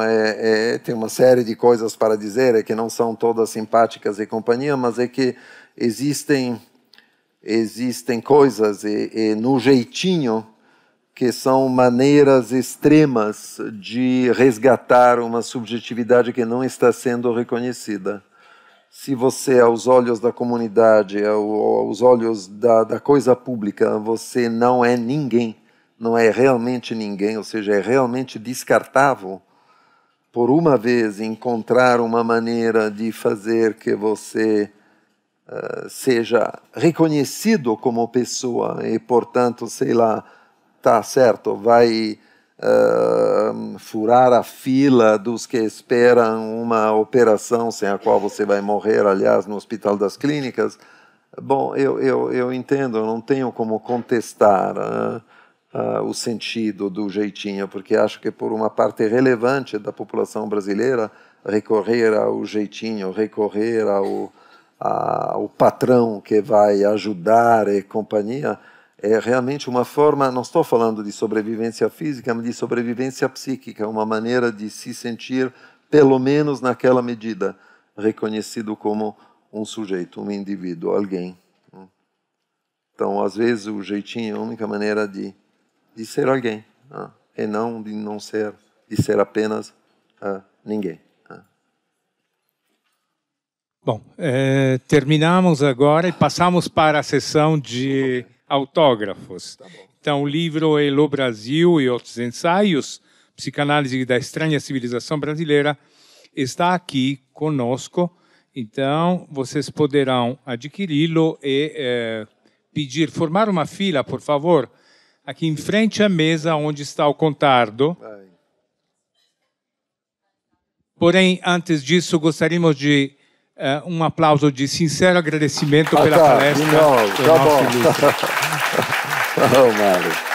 tem uma série de coisas para dizer, que não são todas simpáticas e companhia, mas é que existem coisas no jeitinho que são maneiras extremas de resgatar uma subjetividade que não está sendo reconhecida. Se você, aos olhos da comunidade, aos olhos da coisa pública, você não é ninguém, não é realmente ninguém, ou seja, é realmente descartável, por uma vez encontrar uma maneira de fazer que você seja reconhecido como pessoa e, portanto, sei lá, tá certo, vai furar a fila dos que esperam uma operação sem a qual você vai morrer, aliás, no Hospital das Clínicas. Bom, eu entendo, eu não tenho como contestar o sentido do jeitinho, porque acho que por uma parte relevante da população brasileira recorrer ao jeitinho, recorrer ao patrão que vai ajudar e companhia, é realmente uma forma, não estou falando de sobrevivência física, mas de sobrevivência psíquica, uma maneira de se sentir, pelo menos naquela medida, reconhecido como um sujeito, um indivíduo, alguém. Então, às vezes, o jeitinho é a única maneira de ser alguém, e não de não ser, de ser apenas ninguém. Bom, terminamos agora e passamos para a sessão de autógrafos. Então, o livro Hello Brasil e outros ensaios, Psicanálise da Estranha Civilização Brasileira, está aqui conosco. Então, vocês poderão adquiri-lo e pedir, formar uma fila, por favor, aqui em frente à mesa onde está o Contardo. Porém, antes disso, gostaríamos de um aplauso de sincero agradecimento pela palestra do nosso ilustre. Oh, Mário.